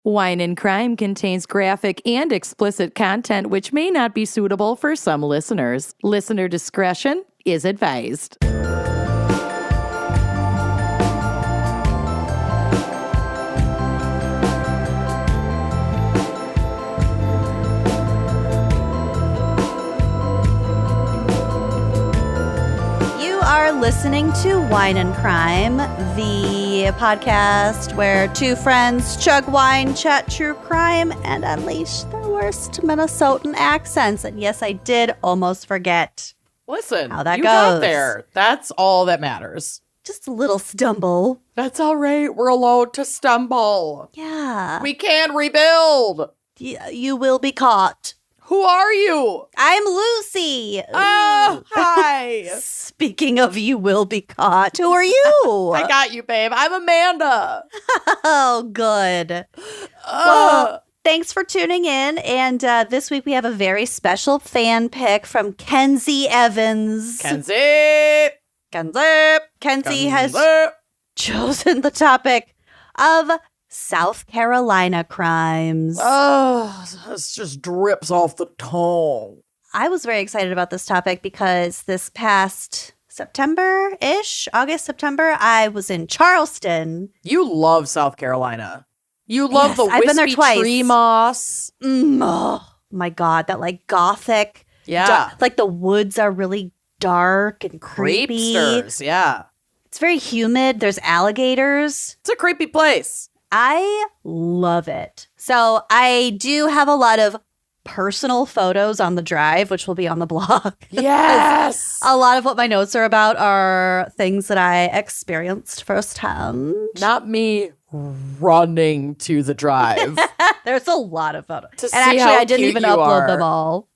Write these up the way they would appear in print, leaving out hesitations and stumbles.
Wine and Crime contains graphic and explicit content which may not be suitable for some listeners. Listener discretion is advised. Are listening to Wine and Crime, the podcast where two friends chug wine, chat true crime, and unleash their worst Minnesotan accents. And yes, I did almost forget. Listen, how that you goes. Got there. That's all that matters. Just a little stumble. That's all right. We're allowed to stumble. Yeah. We can rebuild. You will be caught. Who are you? I'm Lucy. Oh, hi. Speaking of you will be caught, who are you? I got you, babe. I'm Amanda. Oh, good. Well, thanks for tuning in. And this week we have a very special fan pick from Kenzie Evans. Kenzie has chosen the topic of South Carolina crimes. Oh, this just drips off the tongue. I was very excited about this topic because this past September-ish, August, September, I was in Charleston. You love South Carolina. You love the I've been there wispy twice. tree moss. Oh my God, that like gothic. Yeah. Like the woods are really dark and creepy. Creepsters, yeah. It's very humid. There's alligators. It's a creepy place. I love it. So I do have a lot of personal photos on the drive, which will be on the blog. Yes. A lot of what my notes are about are things that I experienced firsthand. Not me running to the drive. There's a lot of photos. To and see actually, how I didn't cute even you upload are. them all.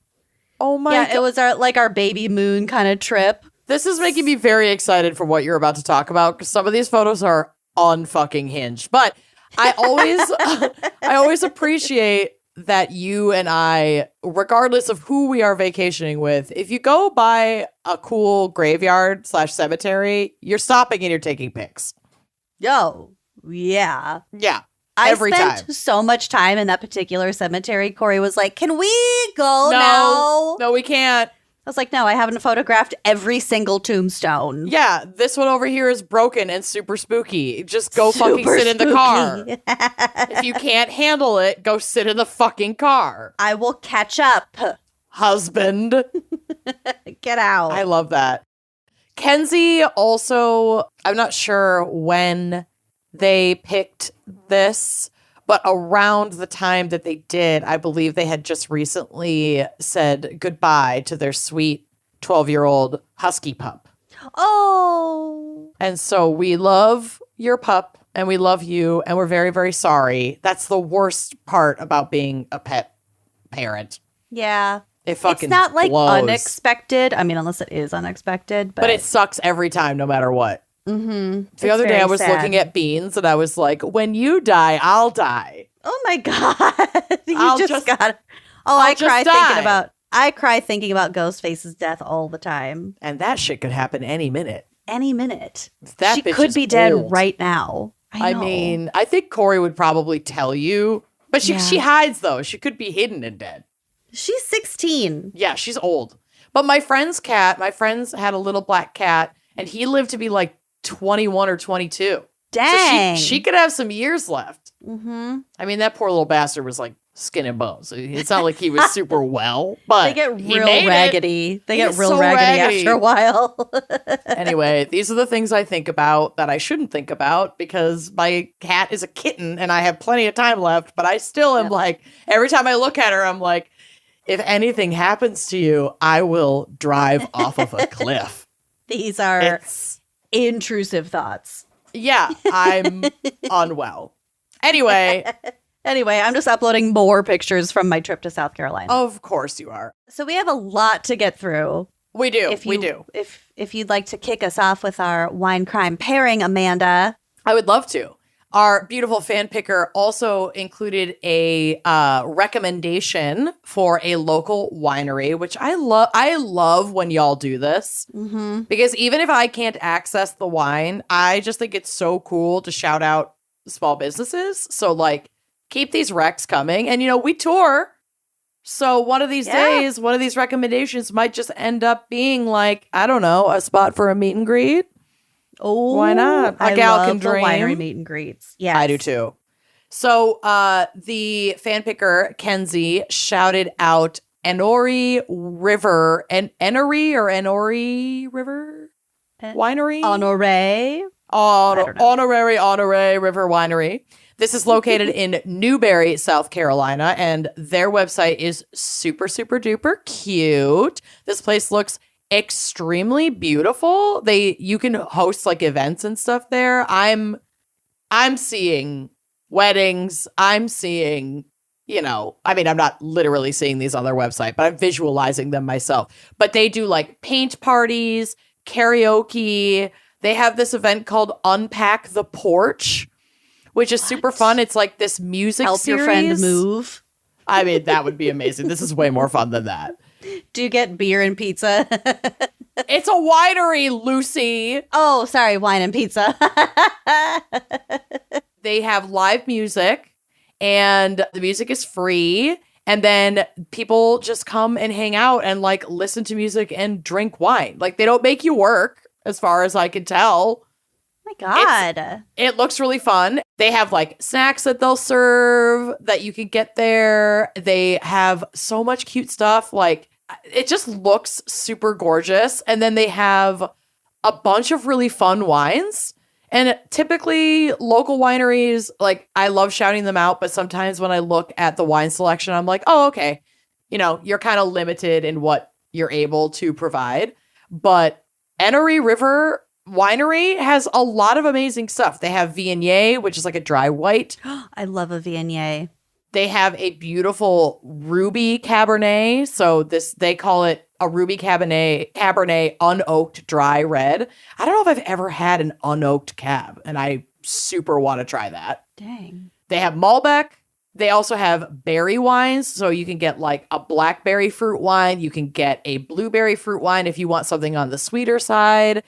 Oh my God. It was our baby moon kind of trip. This is making me very excited for what you're about to talk about because some of these photos are unfucking hinged. But I always appreciate that you and I, regardless of who we are vacationing with, if you go by a cool graveyard / cemetery, you're stopping and you're taking pics. Yo, yeah. Yeah. I every spent time. so much time in that particular cemetery. Corey was like, "Can we go now?" No, we can't. I was like, "No, I haven't photographed every single tombstone." Yeah, this one over here is broken and super spooky. Just go fucking sit in the car. If you can't handle it, go sit in the fucking car. I will catch up. Husband. Get out. I love that. Kenzie also, I'm not sure when they picked this, but around the time that they did, I believe they had just recently said goodbye to their sweet 12-year-old husky pup. Oh. And so we love your pup and we love you and we're very, very sorry. That's the worst part about being a pet parent. Yeah. It fucking It's not like blows. unexpected. I mean, unless it is unexpected. But it sucks every time, no matter what. Mm-hmm. The other day I was looking at Beans and I was like, when you die, I'll die. Oh my God. You I'll just got it. I'll I cry just thinking about Ghostface's death all the time. And that shit could happen any minute. Any minute. That she bitch could is be dead old. right now. I know. mean, I think Corey would probably tell you. But she hides, though. She could be hidden and dead. She's 16. Yeah, she's old. But my friend's had a little black cat, and he lived to be like 21 or 22. Dang. So she could have some years left. Mm-hmm. I mean, that poor little bastard was like skin and bones. It's not like he was super well, but They get he real made it. raggedy. They get He's real so raggedy after a while. Anyway, these are the things I think about that I shouldn't think about because my cat is a kitten and I have plenty of time left, but I still am like, every time I look at her, I'm like, if anything happens to you, I will drive off of a cliff. These are intrusive thoughts. Yeah, I'm unwell. Anyway, I'm just uploading more pictures from my trip to South Carolina. Of course you are. So we have a lot to get through. We do. We do. If you'd like to kick us off with our wine crime pairing, Amanda. I would love to. Our beautiful fan picker also included a recommendation for a local winery, which I love. I love when y'all do this because even if I can't access the wine, I just think it's so cool to shout out small businesses. So like keep these recs coming. And, we tour. So one of these days, one of these recommendations might just end up being like, I don't know, a spot for a meet and greet. Oh, why not? A gal can dream. The winery meet and greets. Yeah, I do too. So the fan picker, Kenzie, shouted out Enoree River and Enoree River Winery? Enoree River Winery. This is located in Newberry, South Carolina, and their website is super, super duper cute. This place looks extremely beautiful. You can host like events and stuff there. I'm seeing weddings. I'm seeing, I'm not literally seeing these on their website, but I'm visualizing them myself. But they do like paint parties, karaoke. They have this event called Unpack the Porch, which is super fun. It's like this music Help series. your friend move. I mean, that would be amazing. This is way more fun than that. Do you get beer and pizza? It's a winery, Lucy. Oh, sorry, wine and pizza. They have live music, and the music is free. And then people just come and hang out and like listen to music and drink wine. Like they don't make you work, as far as I can tell. My God. It looks really fun. They have like snacks that they'll serve that you can get there. They have so much cute stuff. Like it just looks super gorgeous. And then they have a bunch of really fun wines. And typically local wineries, like I love shouting them out, but sometimes when I look at the wine selection, I'm like, oh, okay. You're kind of limited in what you're able to provide. But Enoree River Winery has a lot of amazing stuff. They have Viognier, which is like a dry white. I love a Viognier. They have a beautiful ruby Cabernet. So they call it a ruby Cabernet unoaked dry red. I don't know if I've ever had an unoaked cab, and I super want to try that. Dang. They have Malbec. They also have berry wines. So you can get like a blackberry fruit wine. You can get a blueberry fruit wine if you want something on the sweeter side.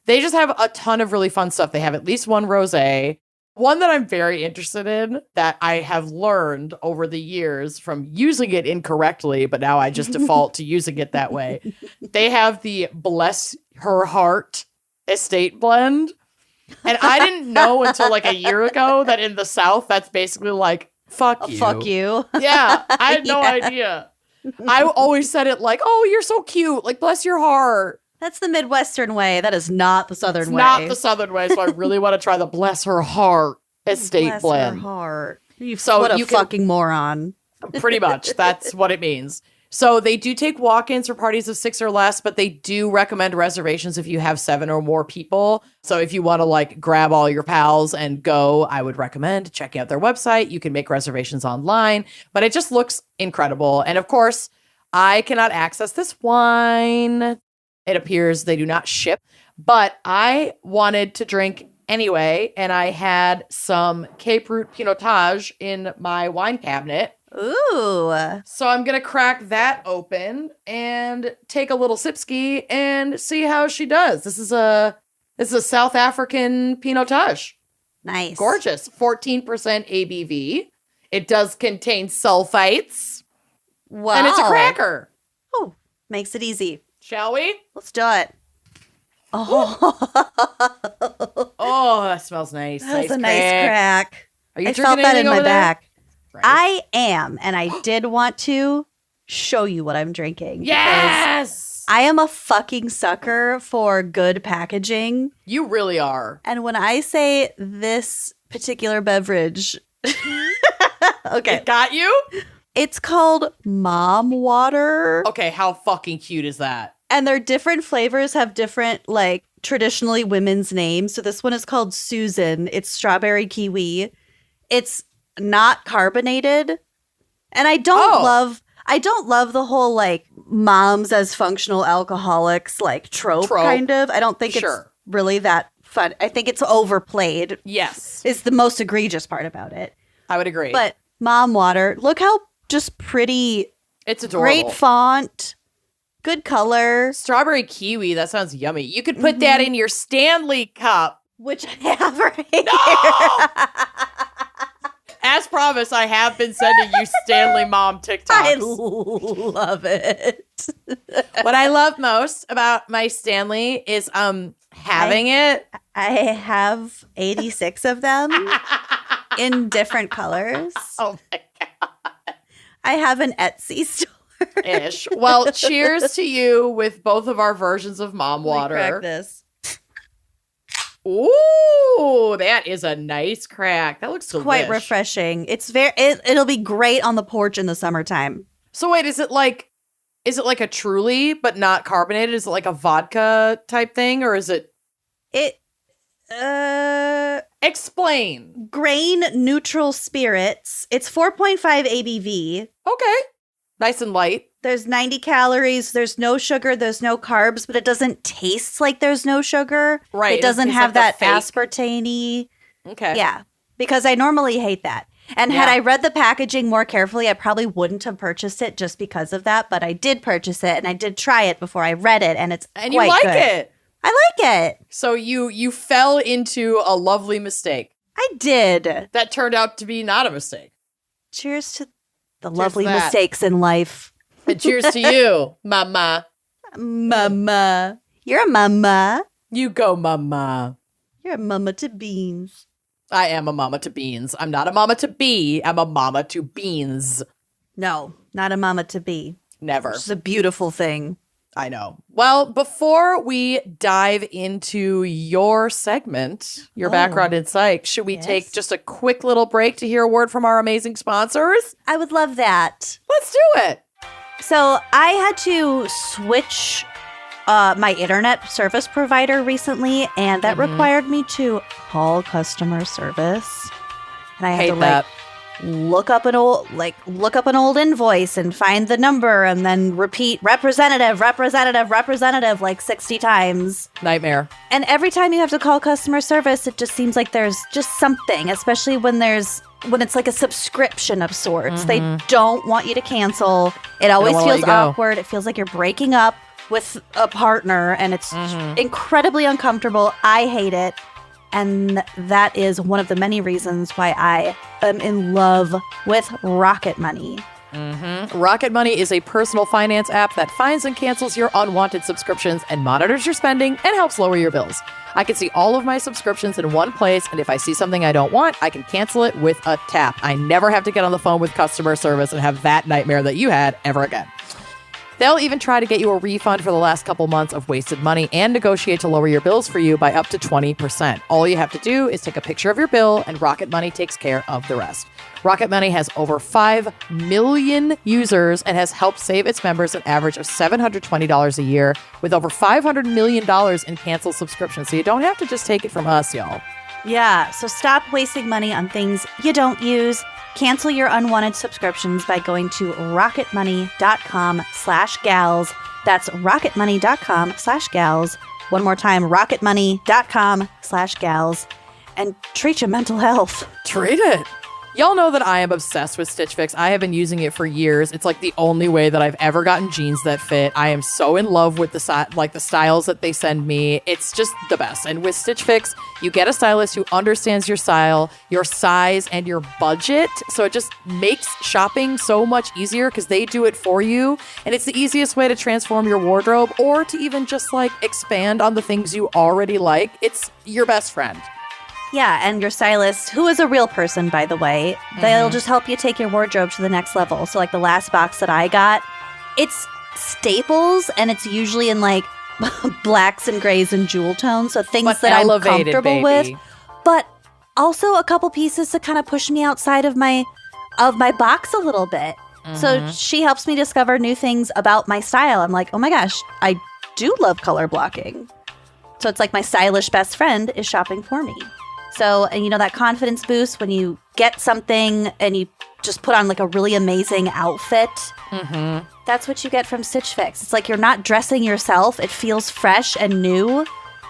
They just have a ton of really fun stuff. They have at least one rosé. One that I'm very interested in that I have learned over the years from using it incorrectly, but now I just default to using it that way. They have the Bless Her Heart Estate Blend. And I didn't know until like a year ago that in the South, that's basically like, fuck you. Fuck you. Yeah, I had no idea. I always said it like, oh, you're so cute. Like, bless your heart. That's the Midwestern way. That is not the Southern way. Not the Southern way. So I really want to try the Bless Her Heart Estate Blend. Bless her heart. So what a fucking moron. Pretty much. That's what it means. So they do take walk-ins for parties of 6 or less, but they do recommend reservations if you have 7 or more people. So if you want to like grab all your pals and go, I would recommend checking out their website. You can make reservations online, but it just looks incredible. And of course, I cannot access this wine. It appears they do not ship, but I wanted to drink anyway, and I had some Cape Root Pinotage in my wine cabinet. Ooh. So I'm going to crack that open and take a little sipski and see how she does. This is a South African Pinotage. Nice. Gorgeous. 14% ABV. It does contain sulfites. Wow. And it's a cracker. Oh, makes it easy. Shall we? Let's do it. Oh, Oh, that smells nice. that was a nice crack. Are you I drinking felt that anything in my over there? back. Right. I am, and I did want to show you what I'm drinking. Yes! I am a fucking sucker for good packaging. You really are. And when I say this particular beverage, okay, It got you? it's called Mom Water. Okay, how fucking cute is that? And their different flavors have different, like, traditionally women's names. So this one is called Susan. It's strawberry kiwi. It's not carbonated. And I don't love the whole, like, moms as functional alcoholics, like, trope. Kind of. I don't think it's really that fun. I think it's overplayed. Yes. Is the most egregious part about it. I would agree. But Mom Water, look how just pretty, it's adorable. great font. Good color. Strawberry kiwi, that sounds yummy. You could put that in your Stanley cup. Which I have right No! here. As promised, I have been sending you Stanley Mom TikToks. I love it. What I love most about my Stanley is having it. I have 86 of them in different colors. Oh my God. I have an Etsy store. Ish. Well, cheers to you with both of our versions of mom water. Crack this. Ooh, that is a nice crack. That looks Quite delish. refreshing. It's it'll be great on the porch in the summertime. So wait, is it like a Truly but not carbonated? Is it like a vodka type thing, or is it? Explain. Grain neutral spirits. It's 4.5 ABV. Okay, nice and light. There's 90 calories. There's no sugar. There's no carbs, but it doesn't taste like there's no sugar. Right. It doesn't have like that aspartame-y. Okay. Yeah, because I normally hate that. And had I read the packaging more carefully, I probably wouldn't have purchased it just because of that. But I did purchase it, and I did try it before I read it, and it's And quite you like good. it. I like it. So you fell into a lovely mistake I did. that turned out to be not a mistake. Cheers to the Cheers lovely to that. mistakes in life. And cheers to you, mama. Mama. You're a mama. You go, mama. You're a mama to beans. I am a mama to beans. I'm not a mama to be. I'm a mama to beans. No, not a mama to be. Never. It's a beautiful thing. I know. Well, before we dive into your segment, your background in psych, should we take just a quick little break to hear a word from our amazing sponsors? I would love that. Let's do it. So I had to switch my internet service provider recently, and that required me to call customer service. And I had to look up an old invoice and find the number and then repeat representative like 60 times. Nightmare. And every time you have to call customer service, it just seems like there's just something, especially when it's like a subscription of sorts. They don't want you to cancel. It always feels awkward. It feels like you're breaking up with a partner, and it's incredibly uncomfortable. I hate it. And that is one of the many reasons why I am in love with Rocket Money. Rocket Money is a personal finance app that finds and cancels your unwanted subscriptions and monitors your spending and helps lower your bills. I can see all of my subscriptions in one place, and if I see something I don't want, I can cancel it with a tap. I never have to get on the phone with customer service and have that nightmare that you had ever again. They'll even try to get you a refund for the last couple months of wasted money and negotiate to lower your bills for you by up to 20%. All you have to do is take a picture of your bill, and Rocket Money takes care of the rest. Rocket Money has over 5 million users and has helped save its members an average of $720 a year with over $500 million in canceled subscriptions. So you don't have to just take it from us, y'all. Yeah, so stop wasting money on things you don't use. Cancel your unwanted subscriptions by going to rocketmoney.com/gals. That's rocketmoney.com/gals. One more time, rocketmoney.com/gals. And treat your mental health. Treat it. Y'all know that I am obsessed with Stitch Fix. I have been using it for years. It's like the only way that I've ever gotten jeans that fit. I am so in love with the styles that they send me. It's just the best. And with Stitch Fix, you get a stylist who understands your style, your size, and your budget. So it just makes shopping so much easier because they do it for you. And it's the easiest way to transform your wardrobe or to even just expand on the things you already like. It's your best friend. Yeah, and your stylist, who is a real person, by the way, they'll just help you take your wardrobe to the next level. So the last box that I got, it's staples, and it's usually in blacks and grays and jewel tones, so things that I'm comfortable with. But also a couple pieces to kind of push me outside of my box a little bit. So she helps me discover new things about my style. I'm like, oh my gosh, I do love color blocking. So it's like my stylish best friend is shopping for me. So, and that confidence boost when you get something and you just put on a really amazing outfit. That's what you get from Stitch Fix. It's like you're not dressing yourself. It feels fresh and new.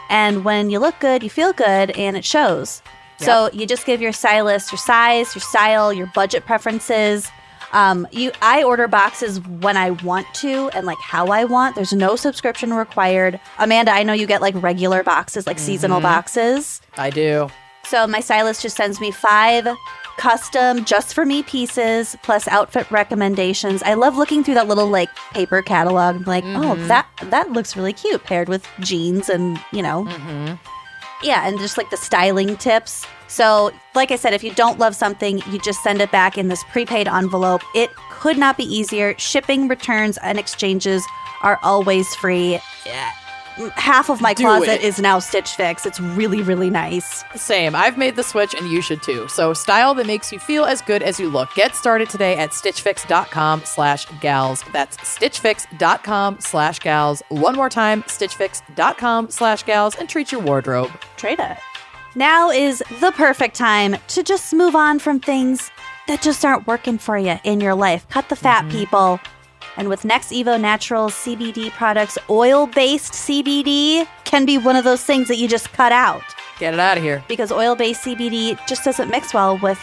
And when you look good, you feel good, and it shows. Yep. So you just give your stylist your size, your style, your budget preferences. I order boxes when I want to and how I want. There's no subscription required. Amanda, I know you get regular boxes, seasonal boxes. I do. So my stylist just sends me 5 custom, just for me pieces, plus outfit recommendations. I love looking through that little like paper catalog and like, oh, that looks really cute paired with jeans and, you know. Yeah, and just like the styling tips. So, like I said, if you don't love something, you just send it back in this prepaid envelope. It could not be easier. Shipping, returns, and exchanges are always free. Half of my closet is now Stitch Fix. It's really, really nice. Same. I've made the switch and you should too. So style that makes you feel as good as you look. Get started today at stitchfix.com/gals. That's stitchfix.com/gals. One more time, stitchfix.com/gals, and treat your wardrobe. Trade it. Now is the perfect time to just move on from things that just aren't working for you in your life. Cut the fat, people. And with Next Evo Naturals CBD products, oil-based CBD can be one of those things that you just cut out. Get it out of here. Because oil-based CBD just doesn't mix well with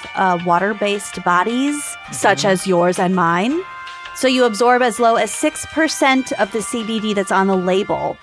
water-based bodies, such as yours and mine. So you absorb as low as 6% of the CBD that's on the label.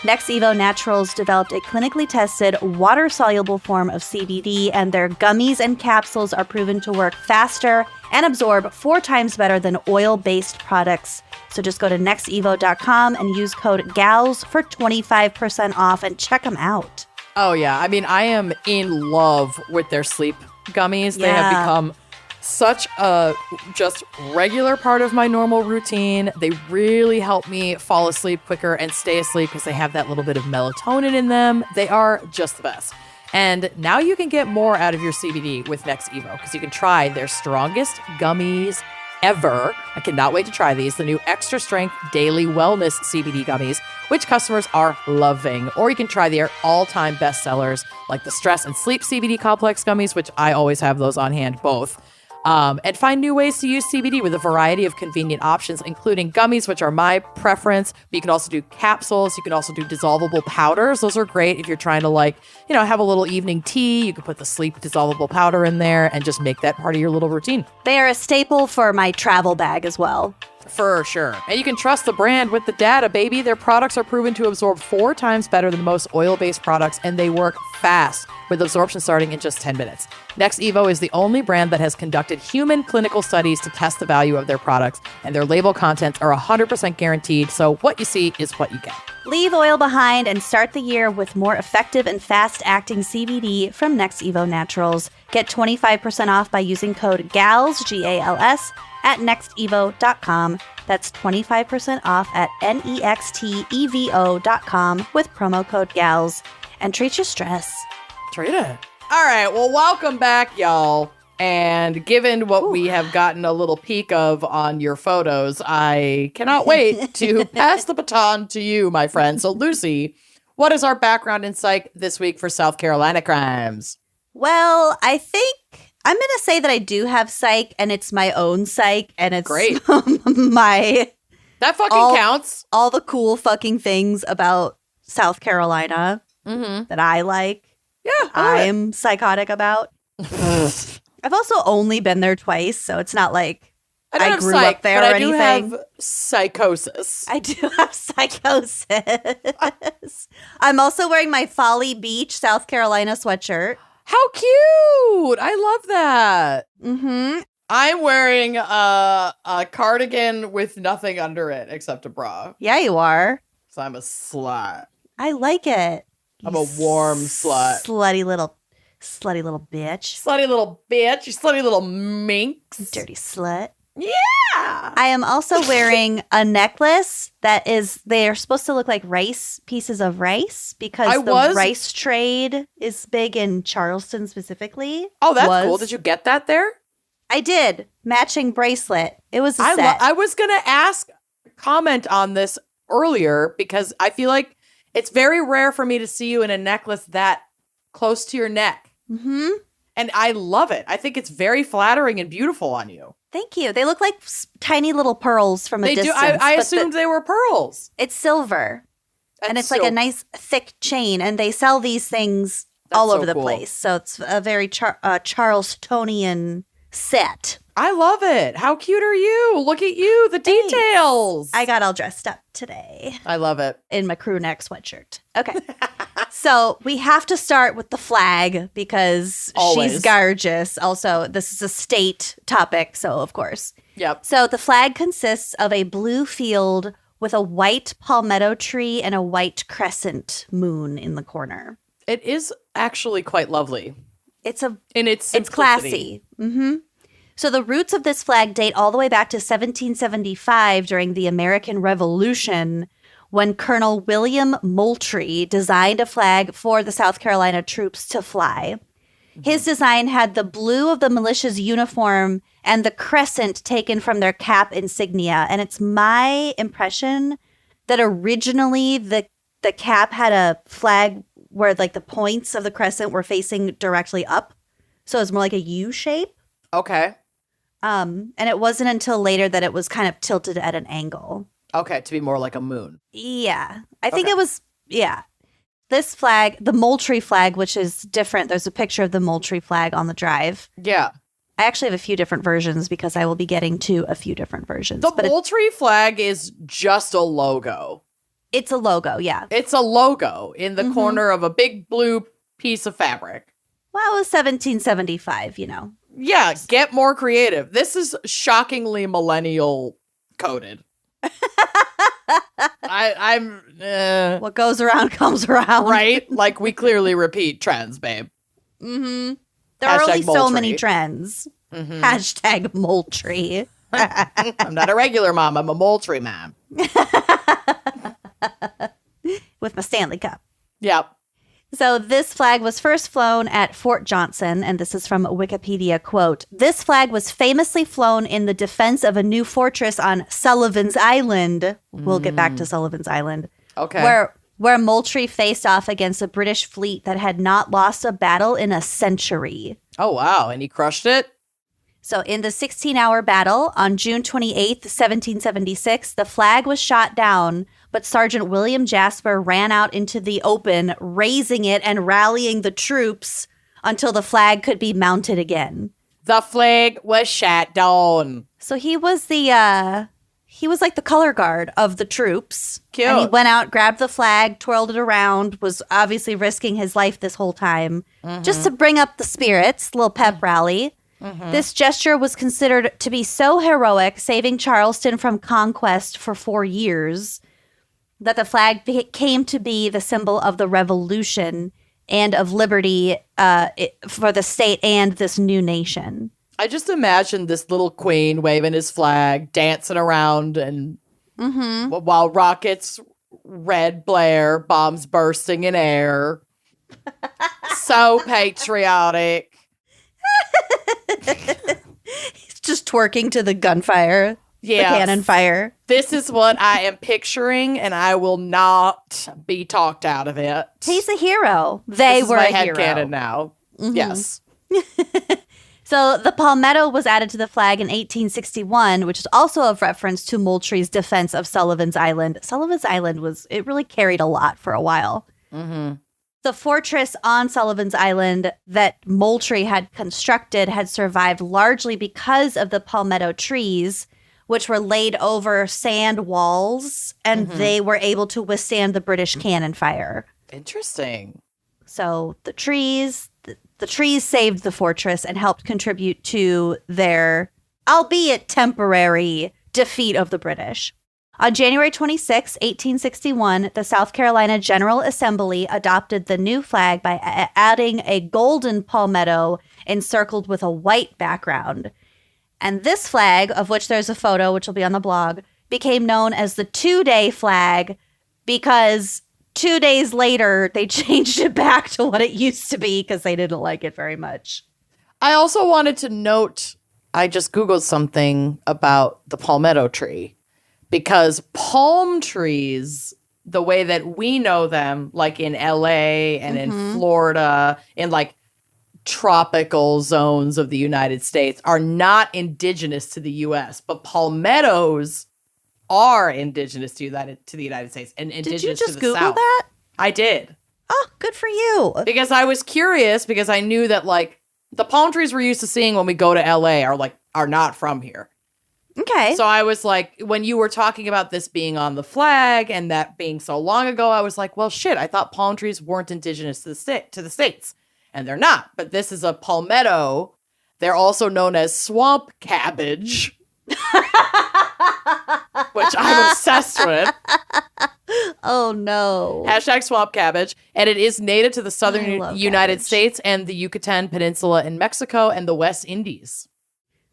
Next Evo Naturals developed a clinically tested, water-soluble form of CBD, and their gummies and capsules are proven to work faster and absorb 4 times better than oil-based products. So just go to nextevo.com and use code GALS for 25% off and check them out. Oh, yeah. I mean, I am in love with their sleep gummies. They have become such a just regular part of my normal routine. They really help me fall asleep quicker and stay asleep because they have that little bit of melatonin in them. They are just the best. And now you can get more out of your CBD with Next Evo because you can try their strongest gummies ever. I cannot wait to try these. The new extra strength daily wellness CBD gummies, which customers are loving. Or you can try their all-time bestsellers like the stress and sleep CBD complex gummies, which I always have those on hand, both. And find new ways to use CBD with a variety of convenient options, including gummies, which are my preference. But you can also do capsules. You can also do dissolvable powders. Those are great if you're trying to have a little evening tea. You can put the sleep dissolvable powder in there and just make that part of your little routine. They are a staple for my travel bag as well. For sure. And you can trust the brand with the data, baby. Their products are proven to absorb 4 times better than most oil-based products, and they work fast, with absorption starting in just 10 minutes. Next Evo is the only brand that has conducted human clinical studies to test the value of their products, and their label contents are 100% guaranteed, so what you see is what you get. Leave oil behind and start the year with more effective and fast-acting CBD from Next Evo Naturals. Get 25% off by using code GALS, G-A-L-S, at nextevo.com. That's 25% off at nextevo.com with promo code GALS. And treat your stress. Treat it. All right. Well, welcome back, y'all. And given what we have gotten a little peek of on your photos, I cannot wait to pass the baton to you, my friend. So, Lucy, what is our background in psych this week for South Carolina crimes? Well, I think I'm going to say that I do have psych, and it's my own psych, and it's great. my that fucking counts. All the cool fucking things about South Carolina that I like. Yeah, I'm psychotic about. I've also only been there twice, so it's not like I grew up there or anything. I do have psychosis. I do have psychosis. I'm also wearing my Folly Beach, South Carolina sweatshirt. How cute! I love that. Mm-hmm. I'm wearing a cardigan with nothing under it except a bra. Yeah, you are. So I'm a slut. I like it. I'm a warm slut. Slutty little bitch. Slutty little bitch. You slutty little minx. Dirty slut. Yeah. I am also wearing a necklace they're supposed to look like pieces of rice because rice trade is big in Charleston specifically. Oh, that's cool. Did you get that there? I did. Matching bracelet. It was a set. I was going to comment on this earlier because I feel like it's very rare for me to see you in a necklace that close to your neck. Mm-hmm. And I love it. I think it's very flattering and beautiful on you. Thank you. They look like tiny little pearls from a distance. I assumed they were pearls. It's silver. And it's like a nice thick chain. And they sell these things all over the place. So it's a very Charlestonian set. I love it. How cute are you? Look at you. The details. I got all dressed up today. I love it. In my crew neck sweatshirt. Okay. So we have to start with the flag because Always. she's gorgeous. Also, this is a state topic, so of course. Yep. So the flag consists of a blue field with a white palmetto tree and a white crescent moon in the corner. It is actually quite lovely. It's It's classy. Mm-hmm. So the roots of this flag date all the way back to 1775 during the American Revolution, when Colonel William Moultrie designed a flag for the South Carolina troops to fly. His design had the blue of the militia's uniform and the crescent taken from their cap insignia. And it's my impression that originally the cap had a flag where like the points of the crescent were facing directly up. So it was more like a U shape. Okay. And it wasn't until later that it was kind of tilted at an angle. Okay, to be more like a moon. Yeah. I think it was, yeah. This flag, the Moultrie flag, which is different. There's a picture of the Moultrie flag on the drive. Yeah. I actually have a few different versions because I will be getting to a few different versions. The Moultrie flag is just a logo. It's a logo, yeah. It's a logo in the corner of a big blue piece of fabric. Well, it was 1775, you know. Yeah, get more creative. This is shockingly millennial coded. I'm What goes around comes around. right. Like we clearly repeat trends, babe. Mm-hmm. There are Hashtag only so Moultrie. many trends. Hashtag Moultrie. I'm not a regular mom. I'm a Moultrie mom. With my Stanley Cup. Yep. So this flag was first flown at Fort Johnson, and this is from a Wikipedia quote. This flag was famously flown in the defense of a new fortress on Sullivan's Island. We'll get back to Sullivan's Island. Okay. Where Moultrie faced off against a British fleet that had not lost a battle in a century. Oh, wow. And he crushed it? So in the 16-hour battle on June 28th, 1776, the flag was shot down, but Sergeant William Jasper ran out into the open, raising it and rallying the troops until the flag could be mounted again. The flag was shot down. So he was like the color guard of the troops. Cute. And he went out, grabbed the flag, twirled it around, was obviously risking his life this whole time, just to bring up the spirits, little pep rally. This gesture was considered to be so heroic, saving Charleston from conquest for 4 years, that the flag came to be the symbol of the revolution and of liberty for the state and this new nation. I just imagine this little queen waving his flag, dancing around, and while rockets red blare, bombs bursting in air. So patriotic. He's just twerking to the gunfire, the cannon fire. This is what I am picturing, and I will not be talked out of it. He's a hero. They This were is my a hero. headcanon now. Yes. So the palmetto was added to the flag in 1861, which is also a reference to Moultrie's defense of Sullivan's Island. Sullivan's Island it really carried a lot for a while. The fortress on Sullivan's Island that Moultrie had constructed had survived largely because of the palmetto trees, which were laid over sand walls, and they were able to withstand the British cannon fire. Interesting. So the trees saved the fortress and helped contribute to their, albeit temporary, defeat of the British. On January 26, 1861, the South Carolina General Assembly adopted the new flag by adding a golden palmetto encircled with a white background. And this flag, of which there's a photo, which will be on the blog, became known as the two-day flag because 2 days later, they changed it back to what it used to be because they didn't like it very much. I also wanted to note, I just Googled something about the palmetto tree. Because palm trees, the way that we know them, like in LA and in Florida, in like tropical zones of the United States, are not indigenous to the US, but palmettos are indigenous to the United States and indigenous Did you just to the Google South. that? I did. Oh, good for you. Because I was curious because I knew that like the palm trees we're used to seeing when we go to LA are not from here. Okay. So I was like, when you were talking about this being on the flag and that being so long ago, I was like, well, shit, I thought palm trees weren't indigenous to the States. And they're not. But this is a palmetto. They're also known as swamp cabbage, which I'm obsessed with. Oh, no. Hashtag swamp cabbage. And it is native to the I southern love United cabbage. States and the Yucatan Peninsula in Mexico and the West Indies.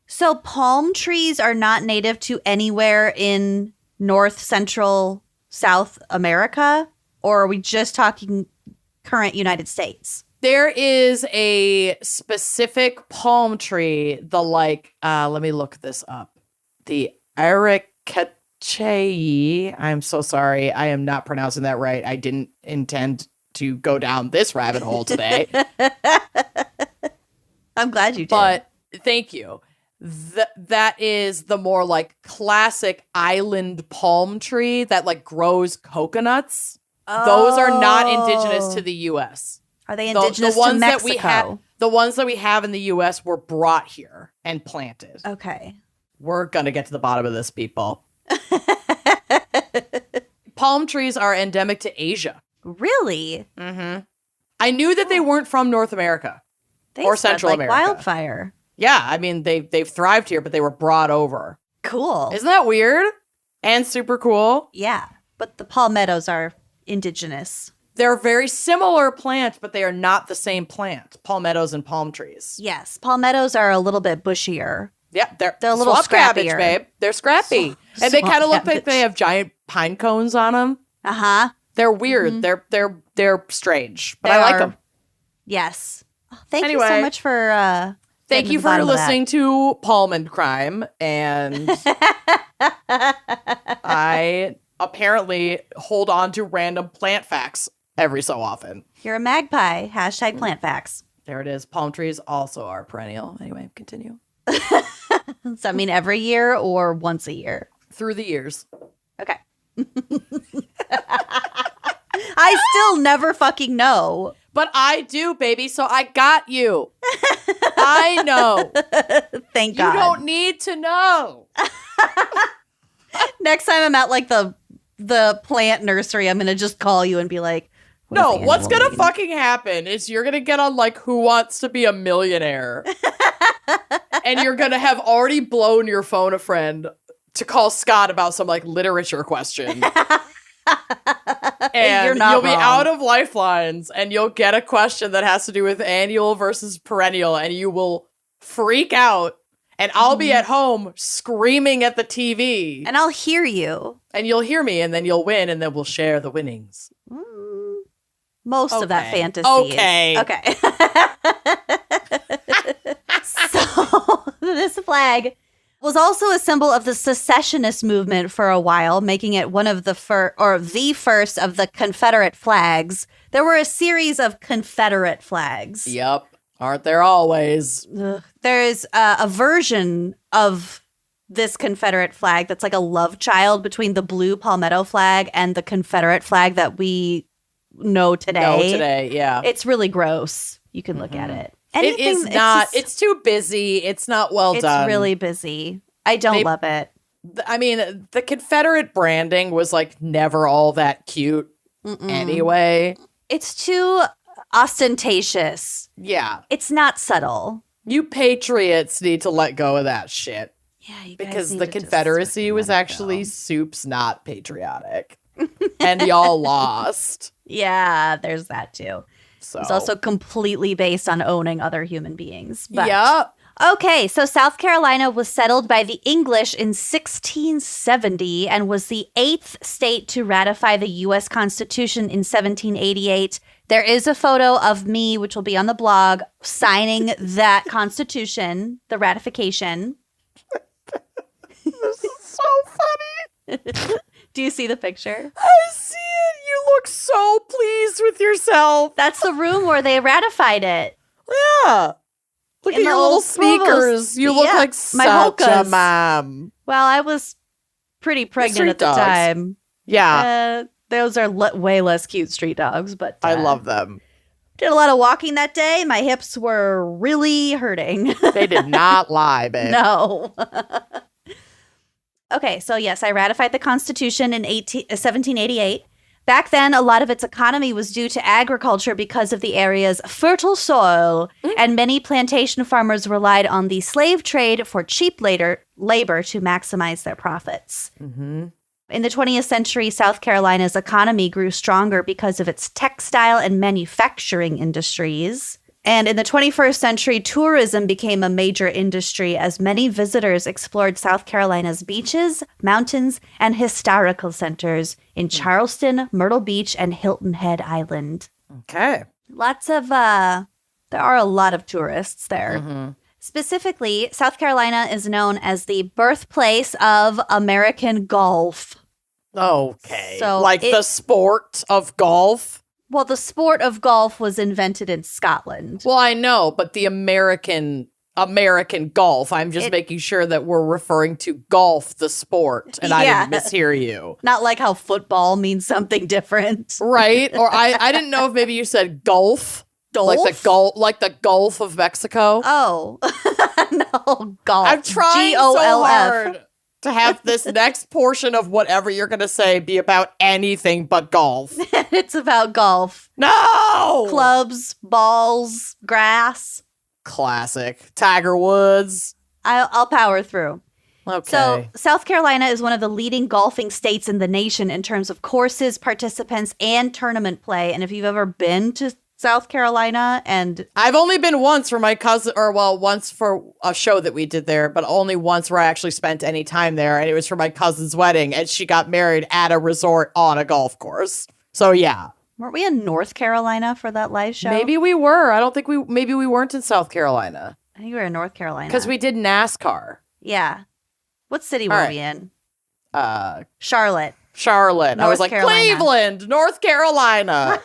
So palm trees are not native to anywhere in North, Central, South America? Or are we just talking current United States? There is a specific palm tree, let me look this up. The Ericaceae. I'm so sorry. I am not pronouncing that right. I didn't intend to go down this rabbit hole today. I'm glad you did. But thank you. That is the more like classic island palm tree that like grows coconuts. Those are not indigenous to the U.S. Are they indigenous the ones to Mexico? The ones that we have in the U.S. were brought here and planted. Okay. We're gonna get to the bottom of this, people. Palm trees are endemic to Asia. Really? Mm-hmm. I knew that they weren't from North America or spread Central like America. Wildfire. Yeah, I mean they've thrived here, but they were brought over. Cool. Isn't that weird? And super cool. Yeah, but the palmettos are indigenous. They're very similar plants, but they are not the same plant. Palmettos and palm trees. Yes, palmettos are a little bit bushier. Yeah, they're a little swamp cabbage, scrappier. babe. They're scrappy, and they Swamp kind of look like cabbage. they have giant pine cones on them. Uh-huh. They're weird. They're strange, but I like them. Yes. Oh, thank you Anyway. so much for Thank you for listening to Palm and Crime, and I apparently hold on to random plant facts every so often. You're a magpie. Hashtag plant facts. There it is. Palm trees also are perennial. Anyway, continue. Does that mean every year or once a year? Through the years. Okay. I still never fucking know. But I do, baby, so I got you. I know. Thank You God. don't need to know. Next time I'm at like the plant nursery, I'm gonna just call you and be like, No, what's annual gonna meeting? fucking happen is you're gonna get on like Who Wants to Be a Millionaire. And you're gonna have already blown your phone a friend to call Scott about some like literature question. And You're not you'll be wrong. out of lifelines and you'll get a question that has to do with annual versus perennial and you will freak out and I'll be at home screaming at the TV And I'll hear you. and you'll hear me and then you'll win and then we'll share the winnings. Most of that Okay. fantasy. Okay. Okay. So this flag was also a symbol of the secessionist movement for a while, making it one of the first of the Confederate flags. There were a series of Confederate flags. Yep. Aren't there always? Ugh. There is a version of this Confederate flag that's like a love child between the blue palmetto flag and the Confederate flag that we know today. No, today, yeah. It's really gross. You can look at it. It is Anything- not. just- It's too busy. It's not well it's done. really busy. I don't love it. I mean, the Confederate branding was like never all that cute anyway. It's too ostentatious. Yeah. It's not subtle. You patriots need to let go of that shit. Yeah, you guys Because need the to just Confederacy fucking was let it actually go. soups not patriotic. And y'all lost. Yeah, there's that too. So It's also completely based on owning other human beings. But Yep. Okay, so South Carolina was settled by the English in 1670 and was the 8th state to ratify the U.S. Constitution in 1788. There is a photo of me, which will be on the blog, signing that Constitution, the ratification. So funny. Do you see the picture? I see it. You look so pleased with yourself. That's the room where they ratified it. Yeah. Look In at the your little old speakers. schools. You look Yeah, like my such a polkas. mom. Well, I was pretty pregnant Street at the dogs. time. Yeah. Those are way less cute street dogs, but I love them. did a lot of walking that day. My hips were really hurting. They did not lie, babe. No. Okay, so yes, I ratified the Constitution in 1788. Back then, a lot of its economy was due to agriculture because of the area's fertile soil, and many plantation farmers relied on the slave trade for cheap labor to maximize their profits. Mm-hmm. In the 20th century, South Carolina's economy grew stronger because of its textile and manufacturing industries. And in the 21st century, tourism became a major industry as many visitors explored South Carolina's beaches, mountains, and historical centers in Charleston, Myrtle Beach, and Hilton Head Island. Okay. There are a lot of tourists there. Mm-hmm. Specifically, South Carolina is known as the birthplace of American golf. Okay. So like the sport of golf? Well, the sport of golf was invented in Scotland. Well, I know, but the American golf, I'm just making sure that we're referring to golf, the sport, and I didn't mishear you. Not like how football means something different. Right? Or I didn't know if maybe you said golf. Golf? Like the Gulf of Mexico. Oh. No, golf. I'm trying Golf. so hard to have this next portion of whatever you're going to say be about anything but golf. It's about golf. No! Clubs, balls, grass. Classic. Tiger Woods. I'll power through. Okay. So, South Carolina is one of the leading golfing states in the nation in terms of courses, participants, and tournament play. And if you've ever been to South Carolina, and I've only been once for my cousin, once for a show that we did there, but only once where I actually spent any time there. And it was for my cousin's wedding, and she got married at a resort on a golf course. So yeah. Weren't we in North Carolina for that live show? Maybe we were. I don't think maybe we weren't in South Carolina. I think we were in North Carolina. Because we did NASCAR. Yeah. What city All were right. we in? Charlotte. North I was like, Carolina. Cleveland, North Carolina.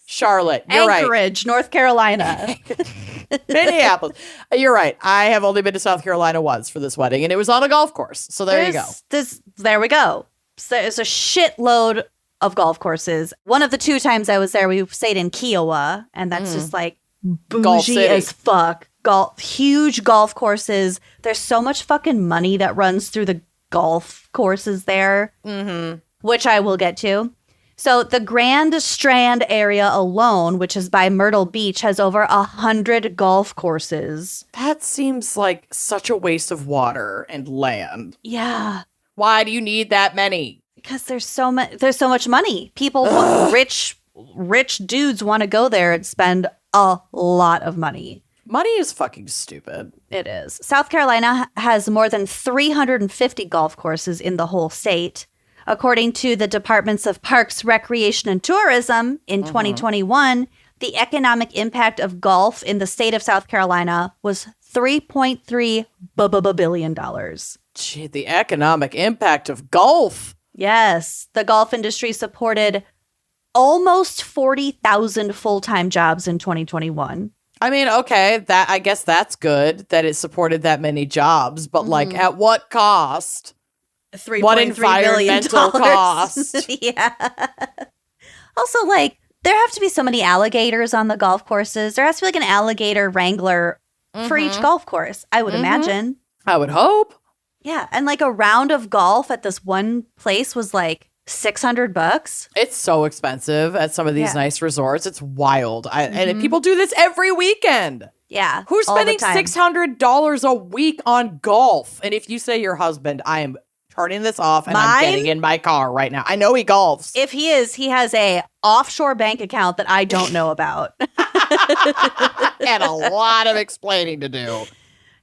Charlotte. You're Anchorage, North Carolina. right. Minneapolis. You're right. I have only been to South Carolina once for this wedding, and it was on a golf course. So there you go. There we go. So there's a shitload of golf courses. One of the 2 times I was there, we stayed in Kiowa, and that's just like Golf bougie city. as fuck. Huge golf courses. There's so much fucking money that runs through the golf courses there, which I will get to. So the Grand Strand area alone, which is by Myrtle Beach, has over 100 golf courses. That seems like such a waste of water and land. Yeah. Why do you need that many? Because there's so much money. People, rich dudes want to go there and spend a lot of money. Money is fucking stupid. It is. South Carolina has more than 350 golf courses in the whole state. According to the Departments of Parks, Recreation, and Tourism, in 2021, the economic impact of golf in the state of South Carolina was $3.3 billion. Gee, the economic impact of golf. Yes, the golf industry supported almost 40,000 full-time jobs in 2021. I mean, okay, I guess that's good that it supported that many jobs, but like at what cost? What environmental cost? Yeah. Also, like, there have to be so many alligators on the golf courses. There has to be like an alligator wrangler for each golf course, I would imagine. I would hope. Yeah, and like a round of golf at this one place was like $600. It's so expensive at some of these Yeah. nice resorts. It's wild. And people do this every weekend. Yeah. Who's all the spending time. $600 a week on golf? And if you say your husband, I am turning this off and I'm Mine? getting in my car right now. I know he golfs. If he is, he has a offshore bank account that I don't know about. And a lot of explaining to do.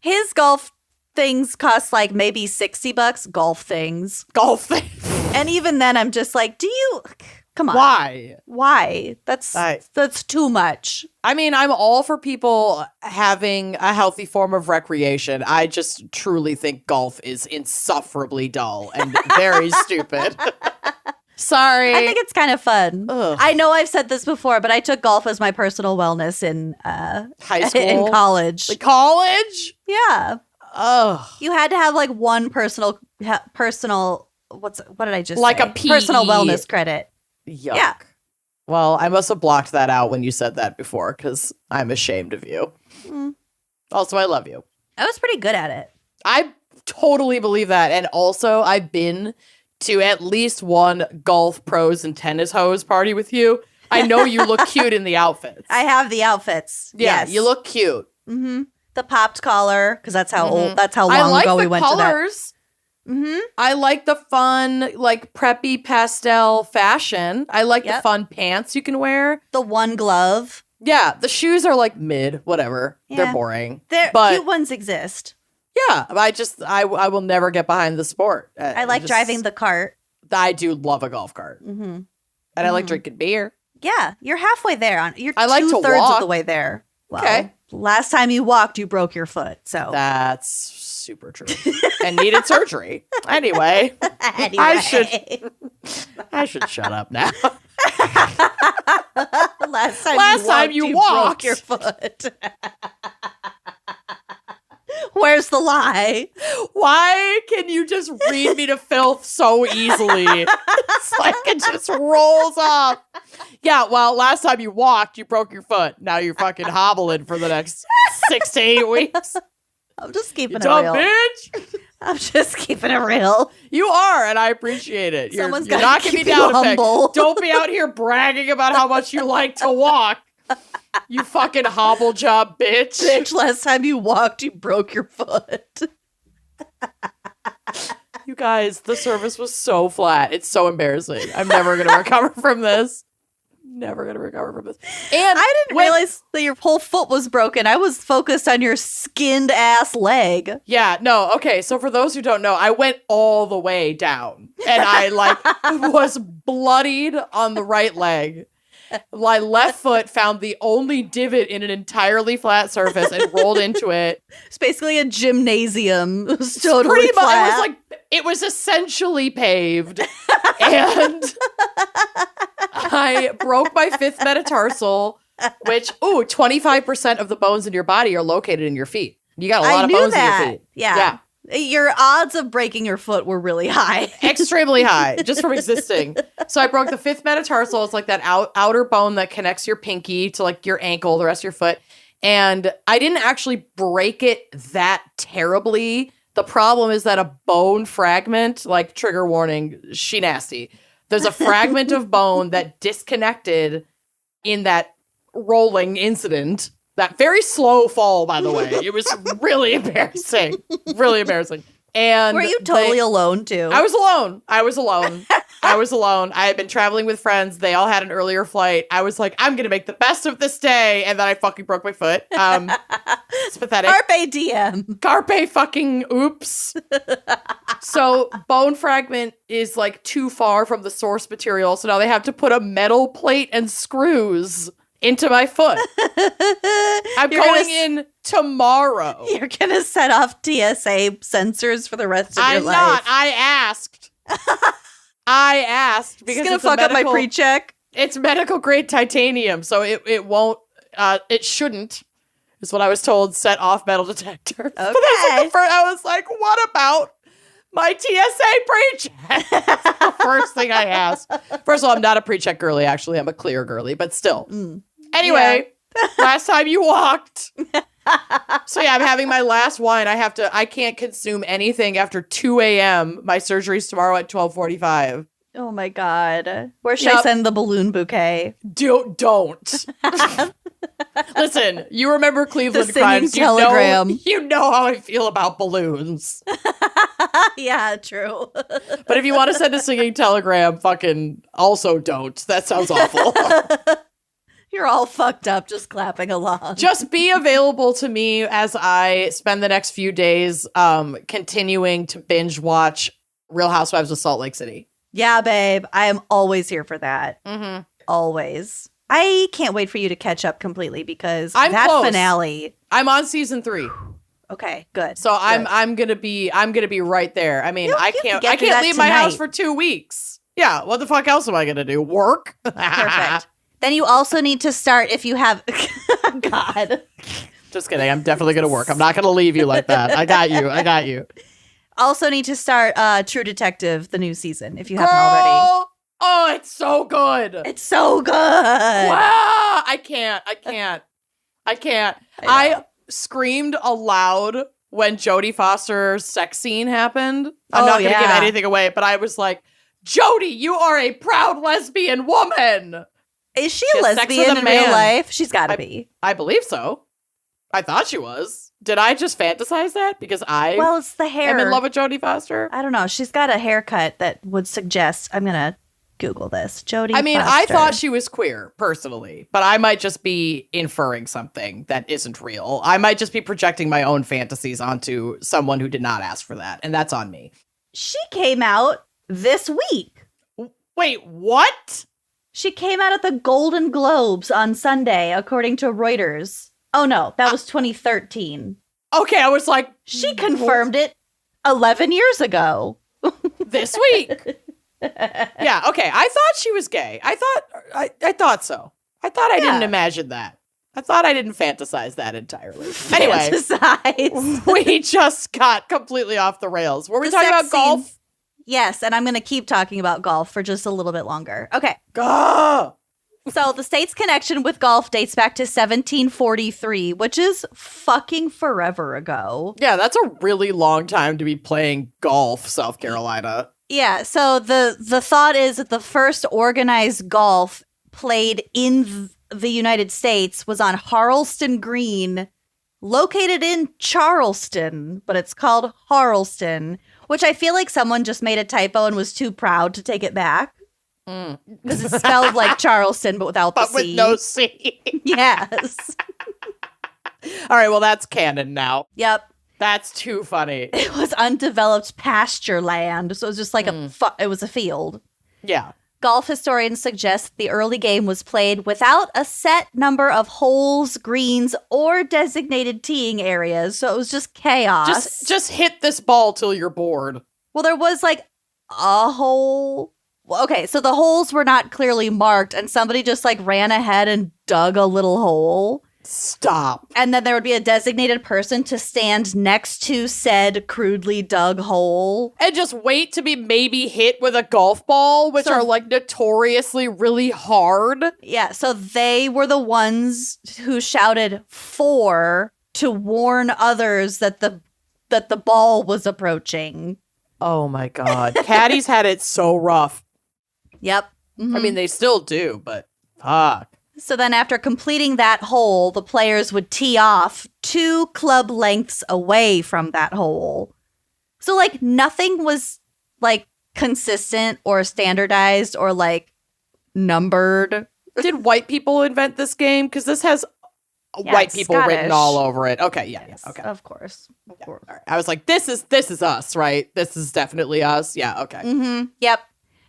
His golf things cost like maybe $60. Golf things. Golfing. And even then, I'm just like, come on. Why? That's too much. I mean, I'm all for people having a healthy form of recreation. I just truly think golf is insufferably dull and very stupid. Sorry. I think it's kind of fun. Ugh. I know I've said this before, but I took golf as my personal wellness in High school? in college. Like college? Yeah. Ugh. You had to have like one personal what did I just Like say? a PE. Personal wellness credit. Yuck. Yeah. Well, I must have blocked that out when you said that before because I'm ashamed of you. Also, I love you. I was pretty good at it. I totally believe that. And also, I've been to at least one golf pros and tennis hose party with you. I know you look cute in the outfits. I have the outfits. Yeah, Yes. you look cute. Mm-hmm. The popped collar, because that's how old. That's how long ago we went to that. I like the colors. I like the fun, like preppy pastel fashion. I like the fun pants you can wear. The one glove. Yeah, the shoes are like mid, whatever. Yeah. They're boring. But cute ones exist. Yeah, I will never get behind the sport. I like driving the cart. I do love a golf cart. And I like drinking beer. Yeah, you're halfway there. You're I like to 2/3 walk. of the way there. Well, Okay. last time you walked, you broke your foot. So That's super true. And needed surgery. Anyway, anyway. I should shut up now. last time you walked. broke your foot. Where's the lie? Why can you just read me to filth so easily? It's like it just rolls off. Yeah, well, last time you walked, you broke your foot. Now you're fucking hobbling for the next 6 to 8 weeks. I'm just keeping it Dumb real. bitch. I'm just keeping it real. You are, and I appreciate it. Someone's you're gotta knocking me keep you down a peg. humble. Don't be out here bragging about how much you like to walk. You fucking hobble job bitch. Bitch, last time you walked, you broke your foot. You guys, the service was so flat. It's so embarrassing. I'm never going to recover from this. Never going to recover from this. And I didn't realize that your whole foot was broken. I was focused on your skinned ass leg. Yeah, no, okay. So for those who don't know, I went all the way down and I was bloodied on the right leg. My left foot found the only divot in an entirely flat surface and rolled into it. It's basically a gymnasium. It was totally Pretty much, flat. it was essentially paved. And I broke my 5th metatarsal, which, 25% of the bones in your body are located in your feet. You got a lot of bones in your feet. Yeah. Your odds of breaking your foot were really high. Extremely high, just from existing. So I broke the 5th metatarsal. It's like that outer bone that connects your pinky to like your ankle, the rest of your foot. And I didn't actually break it that terribly. The problem is that a bone fragment, like trigger warning, she nasty. There's a fragment of bone that disconnected in that rolling incident. That very slow fall, by the way. It was really embarrassing. Really embarrassing. And were you totally alone, too? I was alone. I had been traveling with friends. They all had an earlier flight. I was like, I'm going to make the best of this day. And then I fucking broke my foot. It's pathetic. Carpe diem. Carpe fucking oops. So bone fragment is like too far from the source material. So now they have to put a metal plate and screws into my foot. I'm going in tomorrow. You're going to set off TSA sensors for the rest of your life. I'm not. I asked because it's going to fuck up my pre-check. It's medical grade titanium, so it won't, it shouldn't, is what I was told, set off metal detector. Okay. But I was like, what about my TSA pre-check? That's the first thing I asked. First of all, I'm not a pre-check girly, actually. I'm a clear girly, but still. Anyway, last time you walked. So yeah, I'm having my last wine. I can't consume anything after 2 a.m. My surgery's tomorrow at 12:45. Oh my God. Where should I send the balloon bouquet? Don't. Listen, you remember Cleveland crimes. Telegram. You know how I feel about balloons. Yeah, true. But if you want to send a singing telegram, fucking also don't. That sounds awful. You're all fucked up just clapping along. Just be available to me as I spend the next few days continuing to binge watch Real Housewives of Salt Lake City. Yeah, babe. I am always here for that. Mm-hmm. Always. I can't wait for you to catch up completely because I'm that close. finale. I'm on season 3. Okay, good. So I'm gonna be right there. I mean, I can't leave my house for 2 weeks. Yeah, what the fuck else am I gonna do? Work? Perfect. Then you also need to start if you have God. Just kidding. I'm definitely gonna work. I'm not gonna leave you like that. I got you. Also need to start True Detective, the new season, if you haven't already. Oh, it's so good. It's so good. Wow. I can't. I screamed aloud when Jodie Foster's sex scene happened. I'm not going to give anything away, but I was like, Jodie, you are a proud lesbian woman. Is she a lesbian in real life? She's got to be. I believe so. I thought she was. Did I just fantasize that? Because well, it's the hair. I'm in love with Jodie Foster. I don't know. She's got a haircut that would suggest. I'm going to Google this. Jodie I mean, Foster. I thought she was queer, personally, but I might just be inferring something that isn't real. I might just be projecting my own fantasies onto someone who did not ask for that, and that's on me. She came out this week. Wait, what? She came out at the Golden Globes on Sunday, according to Reuters. Oh, no, that was 2013. Okay, I was like... She confirmed it 11 years ago. This week. Yeah, okay. I thought she was gay. I thought so. I thought I didn't imagine that. I thought I didn't fantasize that entirely. Anyway, we just got completely off the rails. Were we talking about golf? Yes, and I'm going to keep talking about golf for just a little bit longer. Okay. Go! So the state's connection with golf dates back to 1743, which is fucking forever ago. Yeah, that's a really long time to be playing golf, South Carolina. Yeah, so the thought is that the first organized golf played in the United States was on Harleston Green, located in Charleston, but it's called Harleston, which I feel like someone just made a typo and was too proud to take it back. Because it's spelled like Charleston, but without the C. But with no C. Yes. All right, well, that's canon now. Yep. That's too funny. It was undeveloped pasture land, so it was just like it was a field. Yeah. Golf historians suggest the early game was played without a set number of holes, greens, or designated teeing areas, so it was just chaos. Just hit this ball till you're bored. Well, there was like a hole. Well, okay, so the holes were not clearly marked, and somebody just like ran ahead and dug a little hole. Stop. And then there would be a designated person to stand next to said crudely dug hole. And just wait to be maybe hit with a golf ball, which are like notoriously really hard. Yeah, so they were the ones who shouted 4 to warn others that the ball was approaching. Oh my God. Caddies had it so rough. Yep. Mm-hmm. I mean, they still do, but fuck. So then after completing that hole, the players would tee off 2 club lengths away from that hole. So like nothing was like consistent or standardized or like numbered. Did white people invent this game? Because this has white people Scottish. written all over it. Okay, yeah, Yes, okay. of course. Yeah, all right. I was like, this is us, right? This is definitely us. Yeah, okay. Mm-hmm. Yep.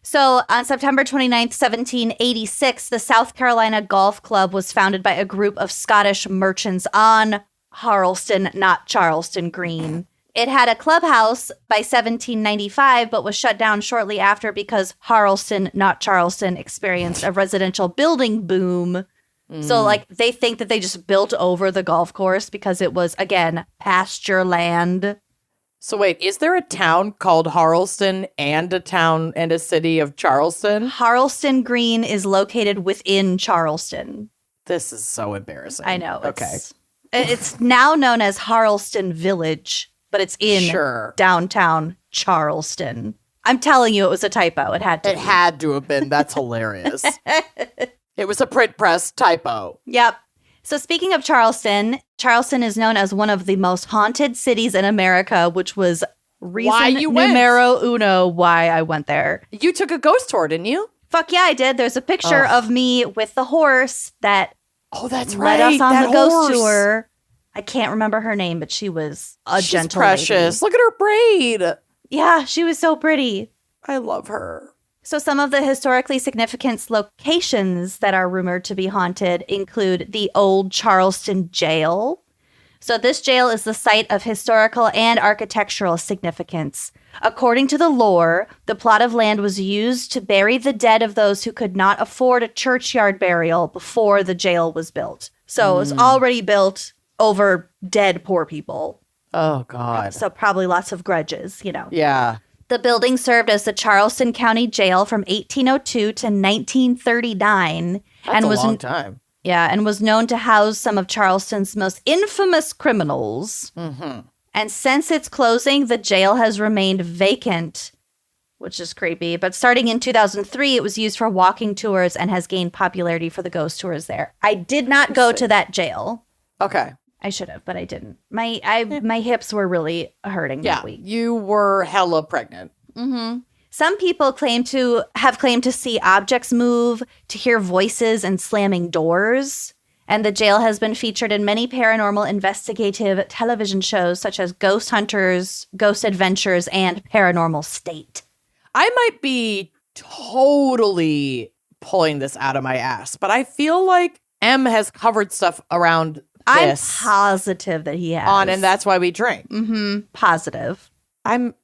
So on September 29th, 1786, the South Carolina Golf Club was founded by a group of Scottish merchants on Harleston, not Charleston Green. It had a clubhouse by 1795, but was shut down shortly after because Harleston, not Charleston, experienced a residential building boom. So, like, they think that they just built over the golf course because it was, again, pasture land. So wait, is there a town called Harleston and a town and a city of Charleston? Harleston Green is located within Charleston. This is so embarrassing. I know. Okay. It's now known as Harleston Village, but it's in downtown Charleston. I'm telling you, it was a typo. It had to. It had to have been. That's hilarious. It was a print press typo. Yep. So speaking of Charleston, Charleston is known as one of the most haunted cities in America, which was reason numero uno why I went there. You took a ghost tour, didn't you? Fuck yeah, I did. There's a picture of me with the horse that that's led right. us on that the ghost horse. tour. I can't remember her name, but she was a She's gentle precious. lady. Look at her braid. Yeah, she was so pretty. I love her. So some of the historically significant locations that are rumored to be haunted include the old Charleston Jail. So this jail is the site of historical and architectural significance. According to the lore, the plot of land was used to bury the dead of those who could not afford a churchyard burial before the jail was built. So it was already built over dead poor people. Oh, God. So probably lots of grudges, you know. Yeah. The building served as the Charleston County Jail from 1802 to 1939. That's a long time. Yeah, and was known to house some of Charleston's most infamous criminals. Mm-hmm. And since its closing, the jail has remained vacant, which is creepy. But starting in 2003, it was used for walking tours and has gained popularity for the ghost tours there. I did not go to that jail. Okay. I should have, but I didn't. My hips were really hurting that week. You were hella pregnant. Mm-hmm. Some people claim to see objects move, to hear voices and slamming doors. And the jail has been featured in many paranormal investigative television shows such as Ghost Hunters, Ghost Adventures, and Paranormal State. I might be totally pulling this out of my ass, but I feel like M has covered stuff around this. I'm positive that he has. And that's why we drink. Mm-hmm. Positive. I'm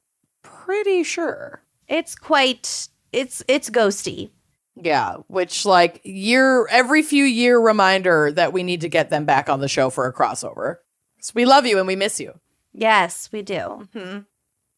pretty sure. It's ghosty. Yeah, which like every few year reminder that we need to get them back on the show for a crossover. So we love you and we miss you. Yes, we do. Mm-hmm.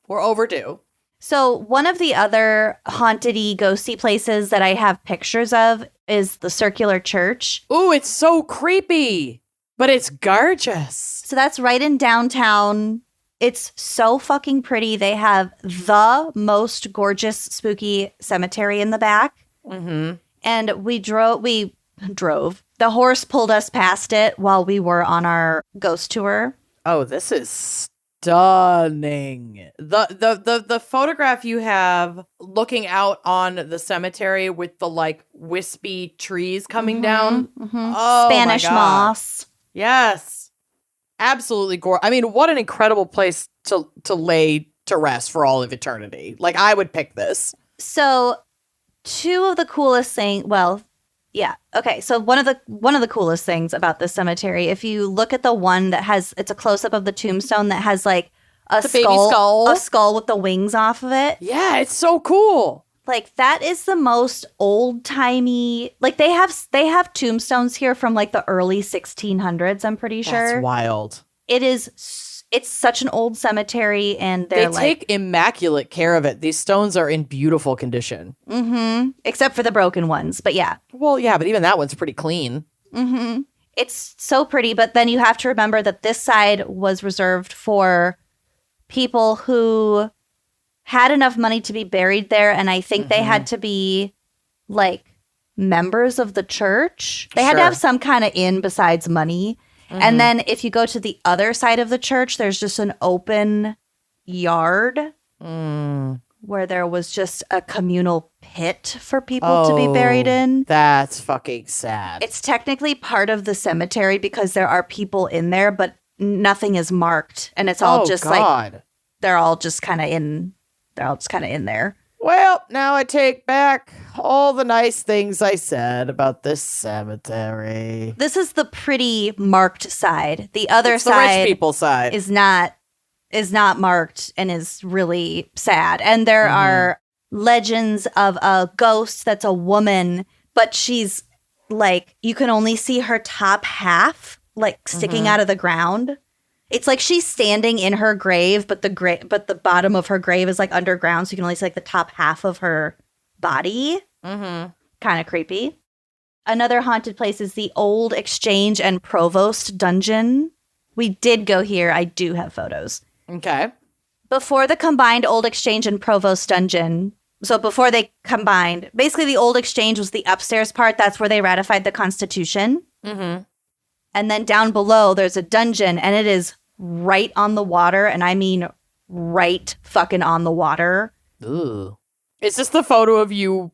We're overdue. So one of the other haunted-y, ghosty places that I have pictures of is the Circular Church. Ooh, it's so creepy, but it's gorgeous. So that's right in downtown. It's so fucking pretty. They have the most gorgeous, spooky cemetery in the back. Mm-hmm. And we drove. The horse pulled us past it while we were on our ghost tour. Oh, this is stunning. The photograph you have looking out on the cemetery with the like wispy trees coming down. Mm-hmm. Oh, Spanish my God. moss. Yes. Absolutely gorgeous. I mean, what an incredible place to lay to rest for all of eternity. Like, I would pick this. So, two of the coolest things. Well, yeah. Okay. So one of the coolest things about this cemetery, if you look at the one that has, it's a close up of the tombstone that has like a baby skull, a skull with the wings off of it. Yeah, it's so cool. Like that is the most old timey. Like they have tombstones here from like the early 1600s. I'm pretty sure. That's wild. It's such an old cemetery, and they take immaculate care of it. These stones are in beautiful condition. Mm-hmm. Except for the broken ones, but yeah. Well, yeah, but even that one's pretty clean. Mm-hmm. It's so pretty, but then you have to remember that this side was reserved for people who had enough money to be buried there, and I think they had to be like members of the church. They had to have some kind of in besides money. Mm-hmm. And then if you go to the other side of the church, there's just an open yard where there was just a communal pit for people to be buried in. That's fucking sad. It's technically part of the cemetery because there are people in there, but nothing is marked. And it's all like, they're all just kind of in there. Well, now I take back all the nice things I said about this cemetery. This is the pretty marked side. The other it's the side, rich people side, is not marked and is really sad. And there are legends of a ghost that's a woman, but she's like, you can only see her top half like sticking out of the ground. It's like she's standing in her grave, but the bottom of her grave is like underground, so you can only see like the top half of her body. Kind of creepy. Another haunted place is the Old Exchange and Provost Dungeon. We did go here. I do have photos. Okay. Before the combined Old Exchange and Provost Dungeon, so before they combined, basically the Old Exchange was the upstairs part. That's where they ratified the Constitution. Mm-hmm. And then down below, there's a dungeon, and it is right on the water, and I mean right fucking on the water. Ooh. Is this the photo of you?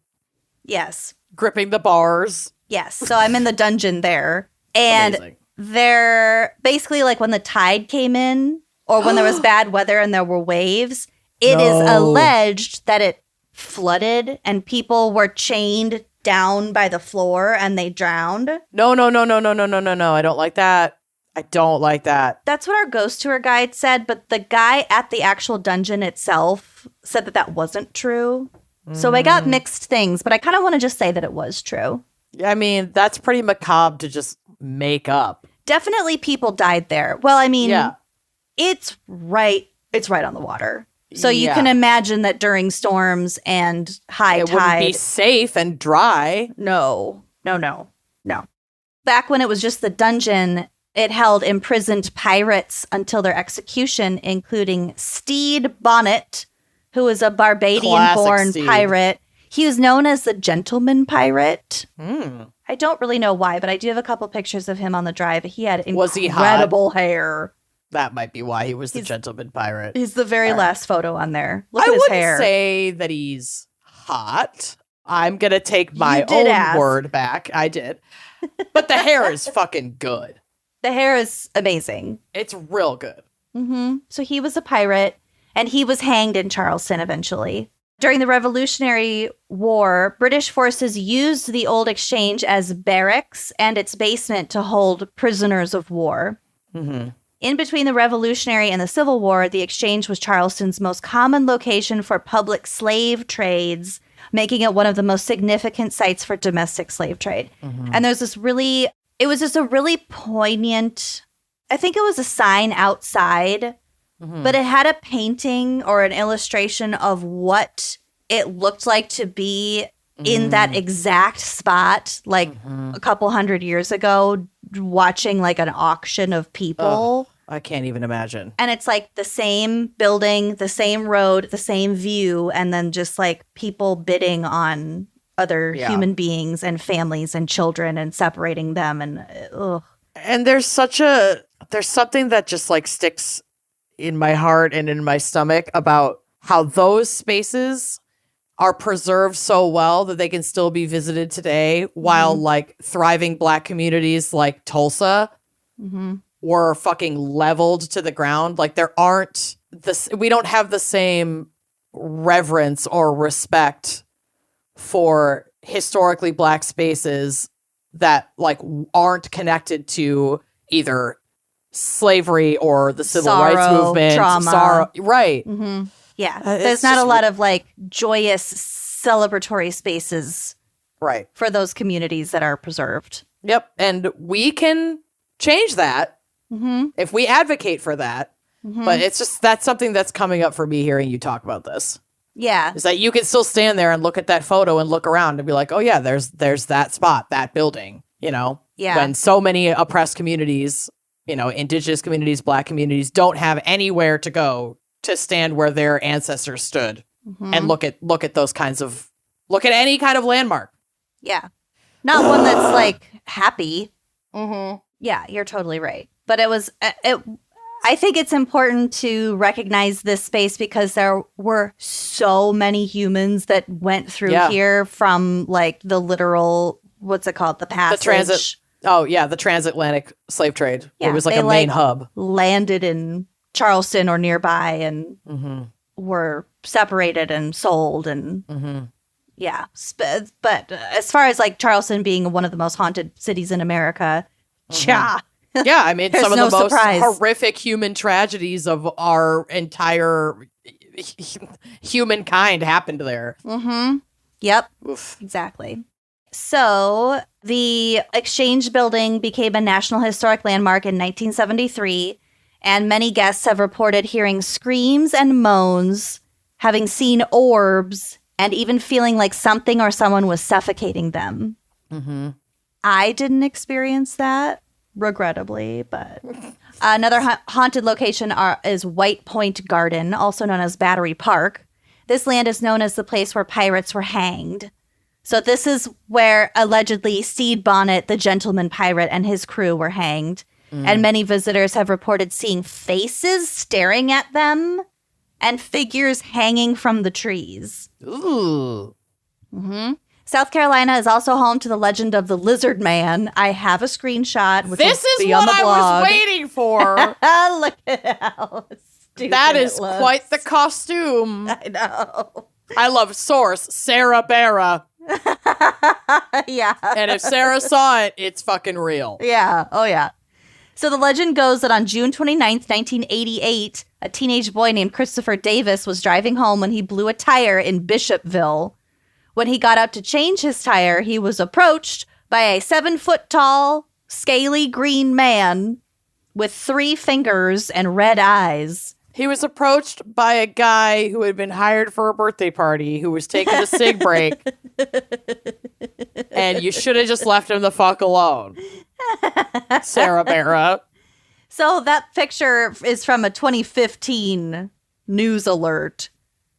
Yes. Gripping the bars? Yes. So I'm in the dungeon there. And Amazing. They're basically like when the tide came in, or when there was bad weather and there were waves, it is alleged that it flooded and people were chained down by the floor and they drowned. No. I don't like that. I don't like that. That's what our ghost tour guide said, but the guy at the actual dungeon itself said that wasn't true. So I got mixed things, but I kind of want to just say that it was true. I mean, that's pretty macabre to just make up. Definitely people died there. Well, I mean, it's right on the water. So you can imagine that during storms and high tide. It wouldn't be safe and dry. No. Back when it was just the dungeon, It held imprisoned pirates until their execution, including Stede Bonnet, who was a Barbadian-born pirate. He was known as the Gentleman Pirate. I don't really know why, but I do have a couple pictures of him on the drive. He had incredible hair. That might be why he was the Gentleman Pirate. He's the very last photo on there. Look at his hair. I wouldn't say that he's hot. I'm going to take my own word back. I did. But the hair is fucking good. The hair is amazing. It's real good. So he was a pirate, and he was hanged in Charleston eventually. During the Revolutionary War, British forces used the old exchange as barracks and its basement to hold prisoners of war. In between the Revolutionary and the Civil War, the exchange was Charleston's most common location for public slave trades, making it one of the most significant sites for domestic slave trade. And there's this really... It was just a really poignant, I think it was a sign outside, but it had a painting or an illustration of what it looked like to be in that exact spot, like a couple hundred years ago, watching like an auction of people. I can't even imagine. And it's like the same building, the same road, the same view, and then just like people bidding on other human beings and families and children and separating them and there's something that just like sticks in my heart and in my stomach about how those spaces are preserved so well that they can still be visited today while like thriving Black communities like Tulsa were fucking leveled to the ground. Like we don't have the same reverence or respect for historically Black spaces that like aren't connected to either slavery or the civil rights movement, trauma. Sorrow, right? Yeah, there's not a lot of like joyous celebratory spaces, right, for those communities that are preserved. Yep, and we can change that if we advocate for that. But it's just that's something that's coming up for me hearing you talk about this. Yeah. Is that you can still stand there and look at that photo and look around and be like, oh yeah, there's that spot, that building, you know? Yeah. When so many oppressed communities, you know, indigenous communities, Black communities don't have anywhere to go to stand where their ancestors stood and look at those kinds of, look at any kind of landmark. Yeah. Not one that's like happy. Yeah, you're totally right. But it was, I think it's important to recognize this space because there were so many humans that went through here from like the literal, what's it called? The passage. The transit. Oh, yeah. The transatlantic slave trade. Yeah, it was like a main hub. Landed in Charleston or nearby and were separated and sold. And yeah. But as far as like Charleston being one of the most haunted cities in America, Yeah, I mean, some of the most surprise. horrific human tragedies of our entire humankind happened there. Yep, Oof. exactly. So the Exchange Building became a National Historic Landmark in 1973, and many guests have reported hearing screams and moans, having seen orbs, and even feeling like something or someone was suffocating them. I didn't experience that. Regrettably, but another haunted location is White Point Garden, also known as Battery Park. This land is known as the place where pirates were hanged. So this is where allegedly Stede Bonnet, the gentleman pirate, and his crew were hanged. And many visitors have reported seeing faces staring at them and figures hanging from the trees. Ooh. South Carolina is also home to the legend of the Lizard Man. I have a screenshot. Which This is what I was waiting for. Look at how stupid That is it looks. quite the costume. I know. I love source, Sarah Barra. Yeah. And if Sarah saw it, it's fucking real. Yeah. Oh, yeah. So the legend goes that on June 29th, 1988, a teenage boy named Christopher Davis was driving home when he blew a tire in Bishopville. When he got out to change his tire, he was approached by a 7-foot-tall, scaly green man with 3 fingers and red eyes. He was approached by a guy who had been hired for a birthday party who was taking a cig break. And you should have just left him the fuck alone. Sarah Barra. So that picture is from a 2015 news alert.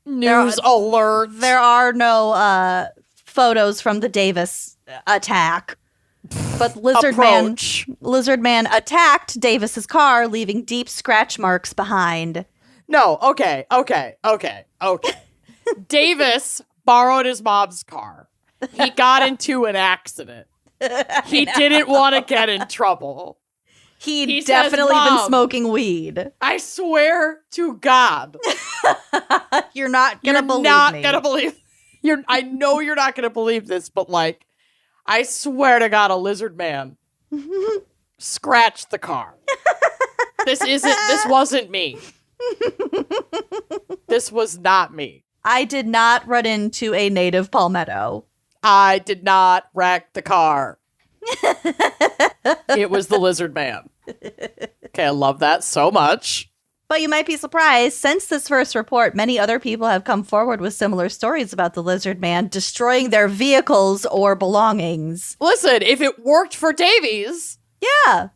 News alert. There are no photos from the Davis attack. But Lizard Man attacked Davis's car, leaving deep scratch marks behind. No, okay. Davis borrowed his mom's car. He got into an accident. He didn't want to get in trouble. He'd definitely been smoking weed. I swear to God. You're not going to believe me. You're not going to believe. I know you're not going to believe this, but like, I swear to God, a lizard man scratched the car. This wasn't me. This was not me. I did not run into a native palmetto. I did not wreck the car. It was the lizard man. Okay, I love that so much. But you might be surprised, since this first report, many other people have come forward with similar stories about the lizard man destroying their vehicles or belongings. Listen, if it worked for Davies, yeah,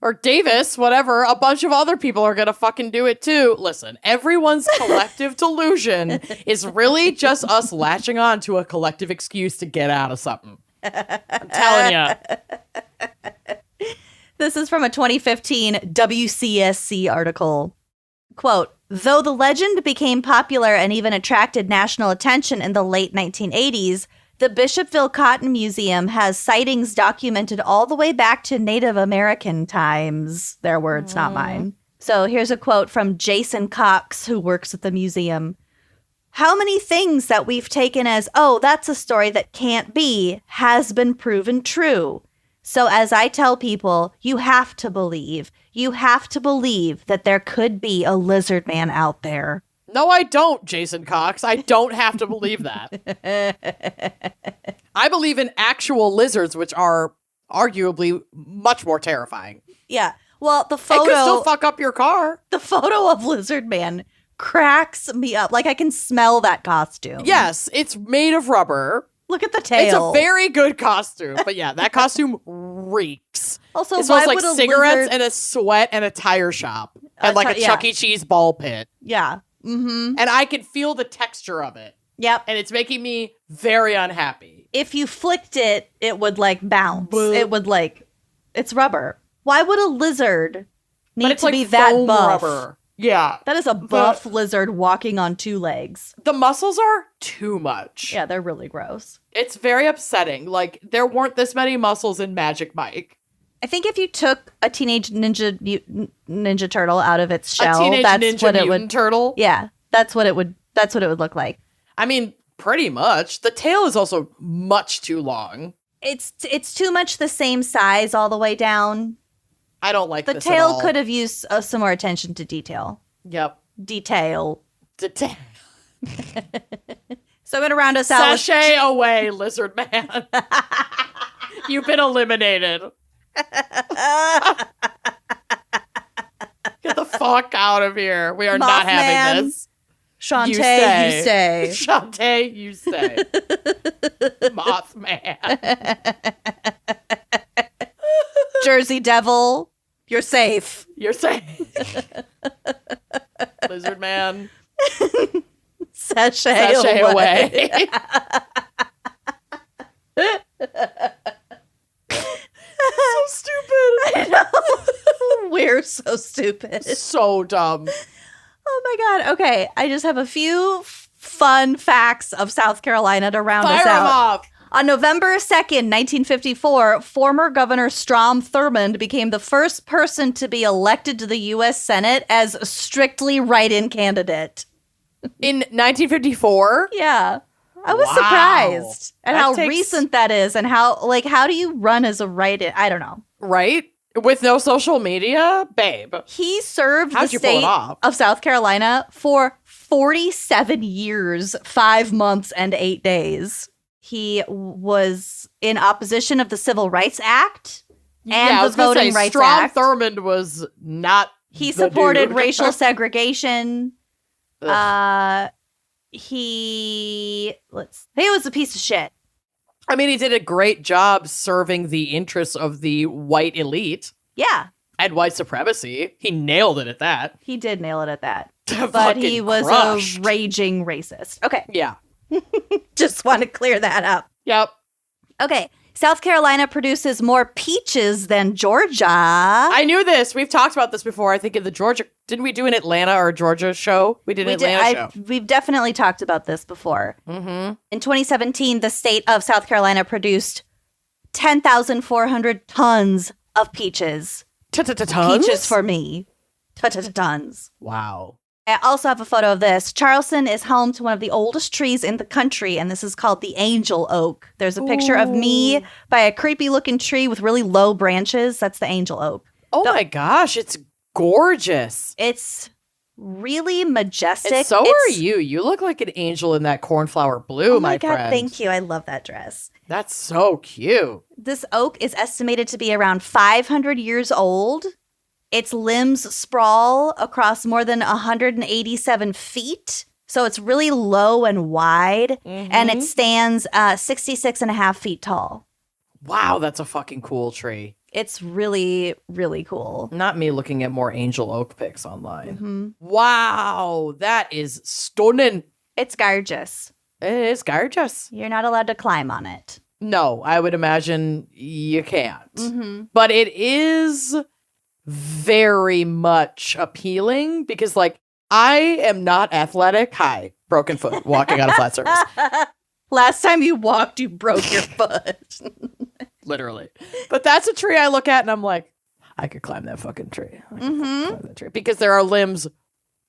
or Davis, whatever, a bunch of other people are going to fucking do it too. Listen, everyone's collective delusion is really just us latching on to a collective excuse to get out of something. I'm telling you. This is from a 2015 WCSC article. Quote, though the legend became popular and even attracted national attention in the late 1980s, the Bishopville Cotton Museum has sightings documented all the way back to Native American times. Their words, not mine. So here's a quote from Jason Cox, who works at the museum. How many things that we've taken as, oh, that's a story that can't be, has been proven true. So as I tell people, you have to believe. You have to believe that there could be a lizard man out there. No, I don't, Jason Cox. I don't have to believe that. I believe in actual lizards, which are arguably much more terrifying. Yeah. Well, the photo... It could still fuck up your car. The photo of Lizard Man cracks me up. Like, I can smell that costume. Yes, it's made of rubber. Look at the tail. It's a very good costume. But yeah, that costume reeks. Also, it smells why like would a cigarettes lizard... and a sweat and a tire shop. And like a Chuck E. Cheese ball pit. Yeah. Mm-hmm. And I can feel the texture of it. Yep. And it's making me very unhappy. If you flicked it, it would like bounce. Boop. It would like... It's rubber. Why would a lizard need to like be that foam buff? Rubber. Yeah. That is a buff lizard walking on two legs. The muscles are too much. Yeah, they're really gross. It's very upsetting. Like, there weren't this many muscles in Magic Mike. I think if you took a teenage ninja turtle out of its shell, turtle. Yeah, that's what it would look like. I mean, pretty much. The tail is also much too long. It's too much the same size all the way down. I don't like the this tail. At all. Could have used some more attention to detail. Yep. Detail. So I'm going to round us out. Sashay away, lizard man. You've been eliminated. Get the fuck out of here. We are not having this. Shantae, you stay. Shantae, you stay. Mothman. Jersey Devil, you're safe. You're safe. Lizard man. Sashay away. So stupid. I know. We're so stupid. So dumb. Oh my God. Okay. I just have a few fun facts of South Carolina to round us out. Off. On November 2nd, 1954, former Governor Strom Thurmond became the first person to be elected to the U.S. Senate as a strictly write-in candidate. In 1954? Yeah. I was surprised at how recent that is and how do you run as a write-in? I don't know. Right? With no social media? Babe. He served the state of South Carolina for 47 years, 5 months, and 8 days. He was in opposition of the Civil Rights Act and the Voting Rights Act. Strom Thurmond was not. He supported racial segregation. He was a piece of shit. I mean, he did a great job serving the interests of the white elite Yeah, and white supremacy. He nailed it at that. he did nail it at that. But Fucking he was crushed. a raging racist. Okay, Yeah. just want to clear that up. Yep. Okay, South Carolina produces more peaches than Georgia. I knew this. We've talked about this before. I think in the Georgia, didn't we do an Atlanta or Georgia show? We did an Atlanta show. We've definitely talked about this before. Mm-hmm. In 2017, the state of South Carolina produced 10,400 tons of peaches. Tons? Peaches for me. Tons. Wow. I also have a photo of this. Charleston is home to one of the oldest trees in the country, and this is called the angel oak. There's a picture of me by a creepy looking tree with really low branches. That's the angel oak. Oh my gosh, it's gorgeous. It's really majestic. And so are you. You look like an angel in that cornflower blue, Oh my God, friend. thank you. I love that dress. That's so cute. This oak is estimated to be around 500 years old. Its limbs sprawl across more than 187 feet. So it's really low and wide. And it stands 66 and a half feet tall. Wow, that's a fucking cool tree. It's really, really cool. Not me looking at more angel oak pics online. Mm-hmm. Wow, that is stunning. It's gorgeous. It is gorgeous. You're not allowed to climb on it. No, I would imagine you can't. Mm-hmm. But it is very much appealing because, like, I am not athletic. Hi, broken foot, walking on a flat surface. Last time you walked, you broke your foot. Literally. But that's a tree I look at and I'm like, I could climb that fucking tree. I could climb that tree. Because there are limbs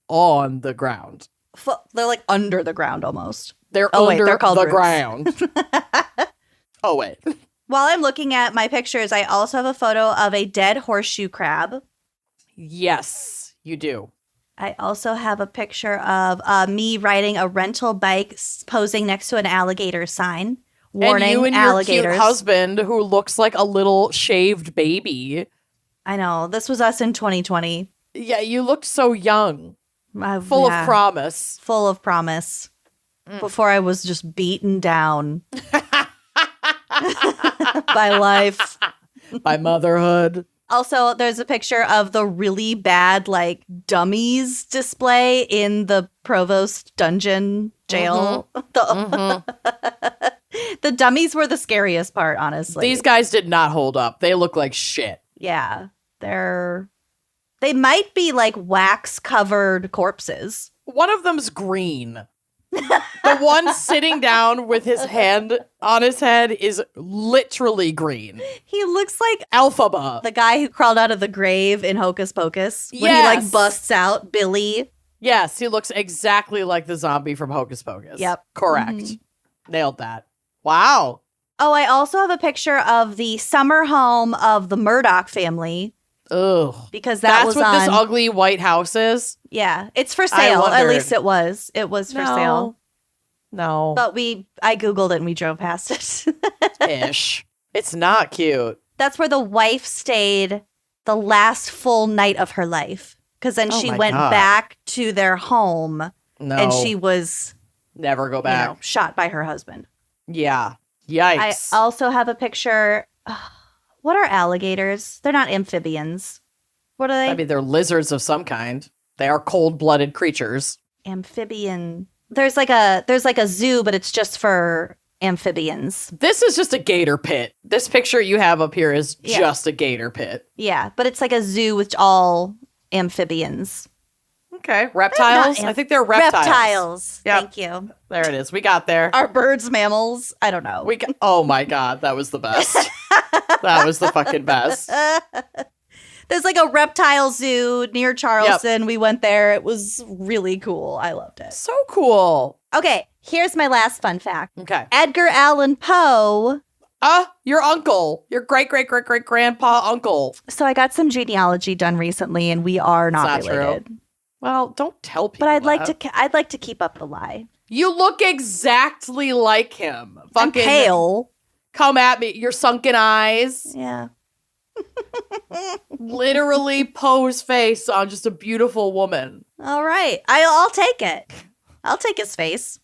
on the ground. They're like under the ground almost. They're they're called the roots. ground. Oh, wait. While I'm looking at my pictures, I also have a photo of a dead horseshoe crab. Yes, you do. I also have a picture of me riding a rental bike posing next to an alligator sign. Warning, and you and alligators. your cute husband who looks like a little shaved baby. I know. This was us in 2020. Yeah, you looked so young. Full of promise. Full of promise. Before I was just beaten down by life. By motherhood. Also, there's a picture of the really bad, like, dummies display in the Provost Dungeon jail. The dummies were the scariest part, honestly. These guys did not hold up. They look like shit. Yeah. They might be, like, wax-covered corpses. One of them's green. The one sitting down with his hand on his head is literally green. He looks like Alphaba. the guy who crawled out of the grave in Hocus Pocus. When he, Yes. like, busts out Billy. Yes, he looks exactly like the zombie from Hocus Pocus. Yep. Correct. Nailed that. Wow. Oh, I also have a picture of the summer home of the Murdoch family. Ugh. Because that That's was what on. this ugly white house is? Yeah, it's for sale. At wondered. least it was. It was for sale. No. But I Googled it and we drove past it. Ish. It's not cute. That's where the wife stayed the last full night of her life. Because then Oh she my went God. back to their home No. and she was Never go back. shot by her husband. Yeah. I Yikes. also have a picture. What are alligators? They're not amphibians. What are they? I mean, they're lizards of some kind. They are cold-blooded creatures. Amphibian. There's like a zoo, but it's just for amphibians. This is just a gator pit. This picture you have up here is Yeah. just a gator pit. Yeah, but it's like a zoo with all amphibians. Okay. Reptiles? I think they're reptiles. Reptiles. Yep. Thank you. There it is. We got there. Are birds mammals? I don't know. Oh my God. That was the best. That was the fucking best. There's like a reptile zoo near Charleston. We went there. It was really cool. I loved it. So cool. Okay, here's my last fun fact. Okay. Edgar Allan Poe. Your uncle. Your great-great-great-great-grandpa uncle. So I got some genealogy done recently, and we are not It's not related. true. Well, don't tell people But I'd that. like to keep up the lie. You look exactly like him. I'm pale. Come at me. Your sunken eyes. Yeah. Literally Poe's face on just a beautiful woman. All right. I'll take it. I'll take his face.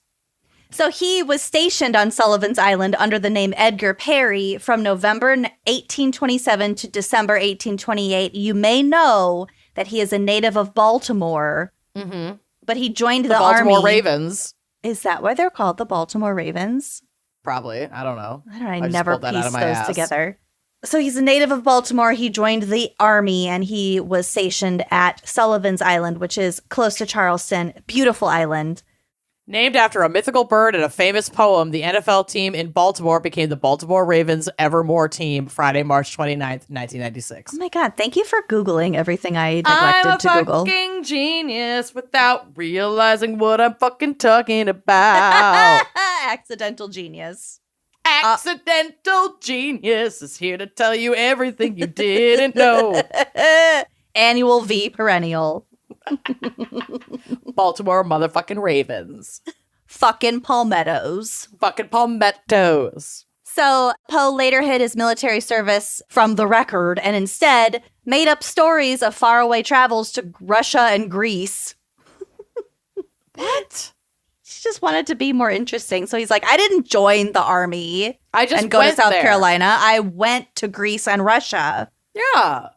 So he was stationed on Sullivan's Island under the name Edgar Perry from November 1827 to December 1828. You may know that he is a native of Baltimore, but he joined the Baltimore Army. Ravens. Is that why they're called the Baltimore Ravens? Probably. I don't know. I just never pulled that out of pieced my those ass. together. So he's a native of Baltimore. He joined the Army, and he was stationed at Sullivan's Island, which is close to Charleston. Beautiful island. Named after a mythical bird and a famous poem, the NFL team in Baltimore became the Baltimore Ravens Evermore team Friday, March 29th, 1996. Oh my God, thank you for Googling everything I neglected to Google. I'm a fucking genius without realizing what I'm fucking talking about. Accidental genius. Accidental Genius is here to tell you everything you didn't know. Annual V perennial. Baltimore motherfucking Ravens. Fucking palmettos. Fucking palmettos. So Poe later hid his military service from the record and instead made up stories of faraway travels to Russia and Greece. What? He just wanted to be more interesting. So he's like, I didn't join the army I just and go to went South there. Carolina. I went to Greece and Russia. Yeah.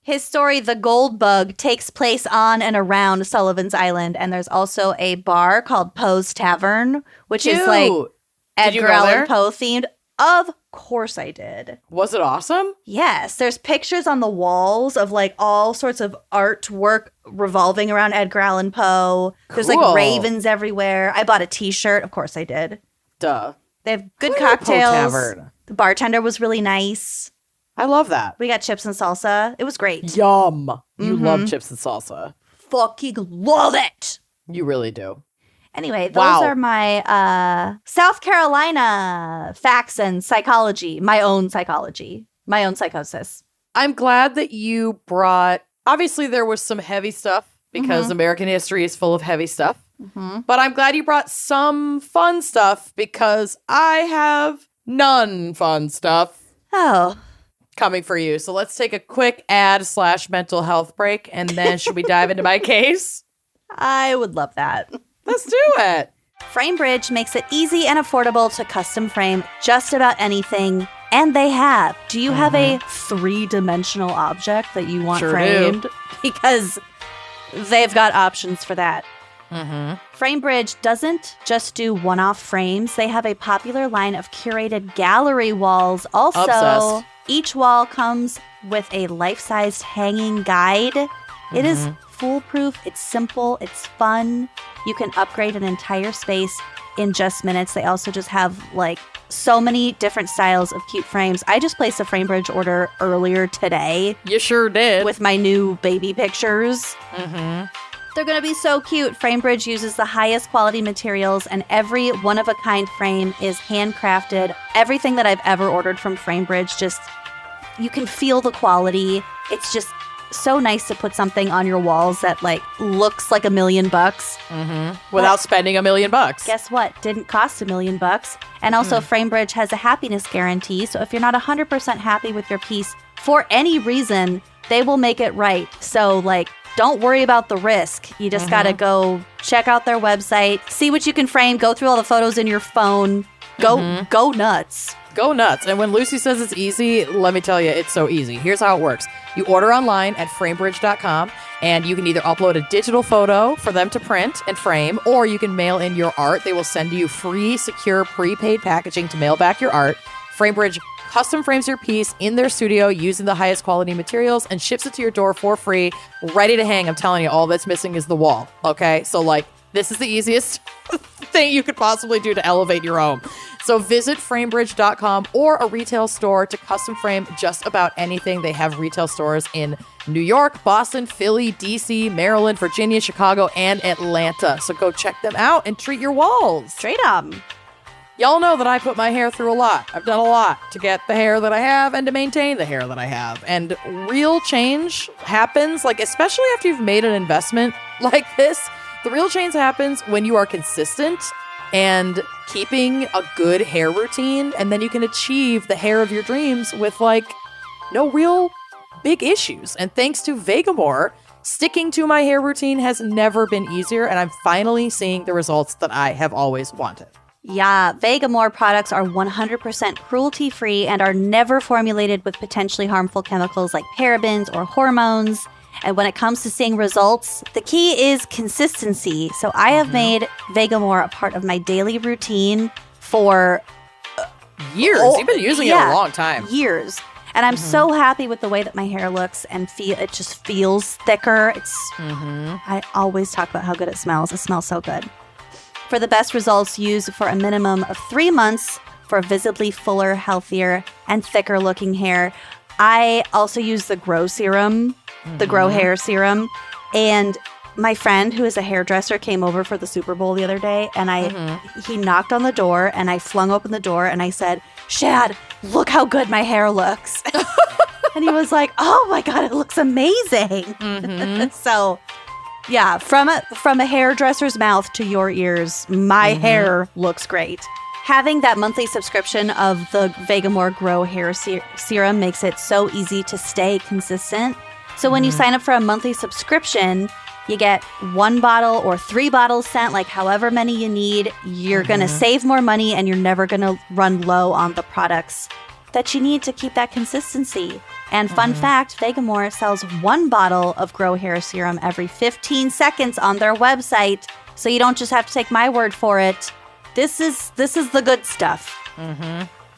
His story, The Gold Bug, takes place on and around Sullivan's Island. And there's also a bar called Poe's Tavern, which is like Cute. Did you Edgar go Allan there? Poe themed. Of course I did. Was it awesome? Yes, there's pictures on the walls of like all sorts of artwork revolving around Edgar Allan Poe. There's Cool. like ravens everywhere. I bought a t-shirt. Of course I did. Duh. They have good Cool Poe cocktails. Tavern. The bartender was really nice. I love that. We got chips and salsa. It was great. Yum. You love chips and salsa. Fucking love it. You really do. Anyway, those Wow. are my South Carolina facts and psychology. My own psychology. My own psychosis. I'm glad that you brought, obviously there was some heavy stuff because American history is full of heavy stuff. But I'm glad you brought some fun stuff because I have none fun stuff Oh, coming for you. So let's take a quick ad/mental health break and then should we dive into my case? I would love that. Let's do it. FrameBridge makes it easy and affordable to custom frame just about anything, and they have. Do you have a three-dimensional object that you want Sure framed? Because they've got options for that. FrameBridge doesn't just do one-off frames. They have a popular line of curated gallery walls. Also, Obsessed. each wall comes with a life-sized hanging guide. It is foolproof. It's simple. It's fun. You can upgrade an entire space in just minutes. They also just have like so many different styles of cute frames. I just placed a FrameBridge order earlier today You sure did. with my new baby pictures. They're going to be so cute. FrameBridge uses the highest quality materials, and every one-of-a-kind frame is handcrafted. Everything that I've ever ordered from FrameBridge, just, you can feel the quality. It's just so nice to put something on your walls that, like, looks like $1 million. Without spending $1 million. Guess what? Didn't cost $1 million. And also, FrameBridge has a happiness guarantee. So if you're not 100% happy with your piece for any reason, they will make it right. So, like, don't worry about the risk. You just got to go check out their website, see what you can frame, go through all the photos in your phone. Go nuts. Go nuts. And when Lucy says it's easy, let me tell you, it's so easy. Here's how it works. You order online at framebridge.com, and you can either upload a digital photo for them to print and frame, or you can mail in your art. They will send you free, secure, prepaid packaging to mail back your art. FrameBridge custom frames your piece in their studio using the highest quality materials and ships it to your door for free, ready to hang. I'm telling you, all that's missing is the wall. Okay? So, like, this is the easiest thing you could possibly do to elevate your home. So visit framebridge.com or a retail store to custom frame just about anything. They have retail stores in New York, Boston, Philly, DC, Maryland, Virginia, Chicago, and Atlanta. So go check them out and treat your walls. Straight up. Y'all know that I put my hair through a lot. I've done a lot to get the hair that I have and to maintain the hair that I have. And real change happens, like, especially after you've made an investment like this. The real change happens when you are consistent and keeping a good hair routine, and then you can achieve the hair of your dreams with, like, no real big issues. And thanks to Vegamore, sticking to my hair routine has never been easier, and I'm finally seeing the results that I have always wanted. Yeah, Vegamore products are 100% cruelty-free and are never formulated with potentially harmful chemicals like parabens or hormones. And when it comes to seeing results, the key is consistency. So I have made Vegamore a part of my daily routine for years. You've been using it a long time. Years. And I'm so happy with the way that my hair looks and it just feels thicker. I always talk about how good it smells. It smells so good. For the best results, use for a minimum of 3 months for visibly fuller, healthier, and thicker looking hair. I also use the Grow Serum, the Grow Hair Serum. And my friend, who is a hairdresser, came over for the Super Bowl the other day, and he knocked on the door, and I flung open the door, and I said, "Shad, look how good my hair looks." And he was like, "Oh my God, it looks amazing." So, yeah, from a hairdresser's mouth to your ears, my hair looks great. Having that monthly subscription of the Vegamore Grow Hair Serum makes it so easy to stay consistent. So when you sign up for a monthly subscription, you get 1 bottle or 3 bottles sent, like however many you need. You're going to save more money, and you're never going to run low on the products that you need to keep that consistency. And fun fact, Vegamore sells 1 bottle of Grow Hair Serum every 15 seconds on their website. So you don't just have to take my word for it. This is the good stuff.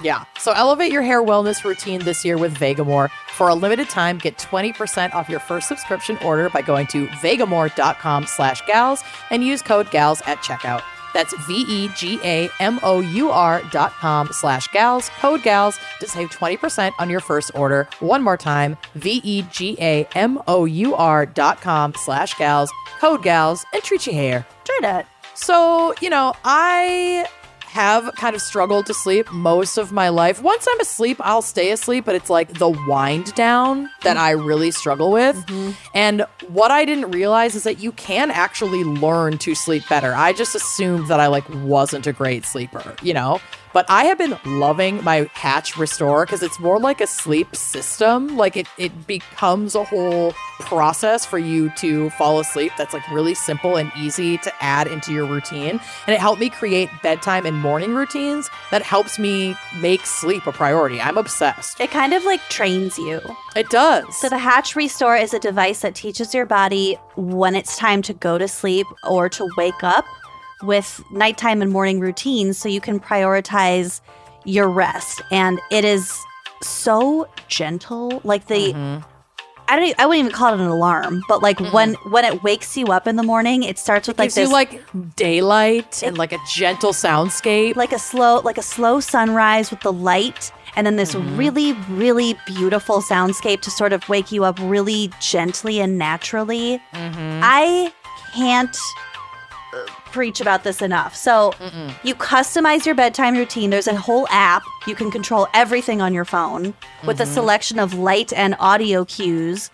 Yeah. So elevate your hair wellness routine this year with Vegamore. For a limited time, get 20% off your first subscription order by going to vegamore.com/gals and use code GALS at checkout. That's vegamor.com/gals, code GALS to save 20% on your first order. One more time, vegamor.com/gals, code GALS, and treat your hair. Treat it. So, I have kind of struggled to sleep most of my life. Once I'm asleep, I'll stay asleep, but it's like the wind down that I really struggle with. And what I didn't realize is that you can actually learn to sleep better. I just assumed that I wasn't a great sleeper, But I have been loving my Hatch Restore because it's more like a sleep system. It becomes a whole process for you to fall asleep that's really simple and easy to add into your routine. And it helped me create bedtime and morning routines that helps me make sleep a priority. I'm obsessed. It kind of trains you. It does. So the Hatch Restore is a device that teaches your body when it's time to go to sleep or to wake up with nighttime and morning routines so you can prioritize your rest. And it is so gentle. I wouldn't even call it an alarm, but when it wakes you up in the morning, it starts with gives this you daylight and a gentle soundscape. Like a slow sunrise with the light, and then this really, really beautiful soundscape to sort of wake you up really gently and naturally. I can't preach about this enough. So you customize your bedtime routine. There's a whole app. You can control everything on your phone with a selection of light and audio cues.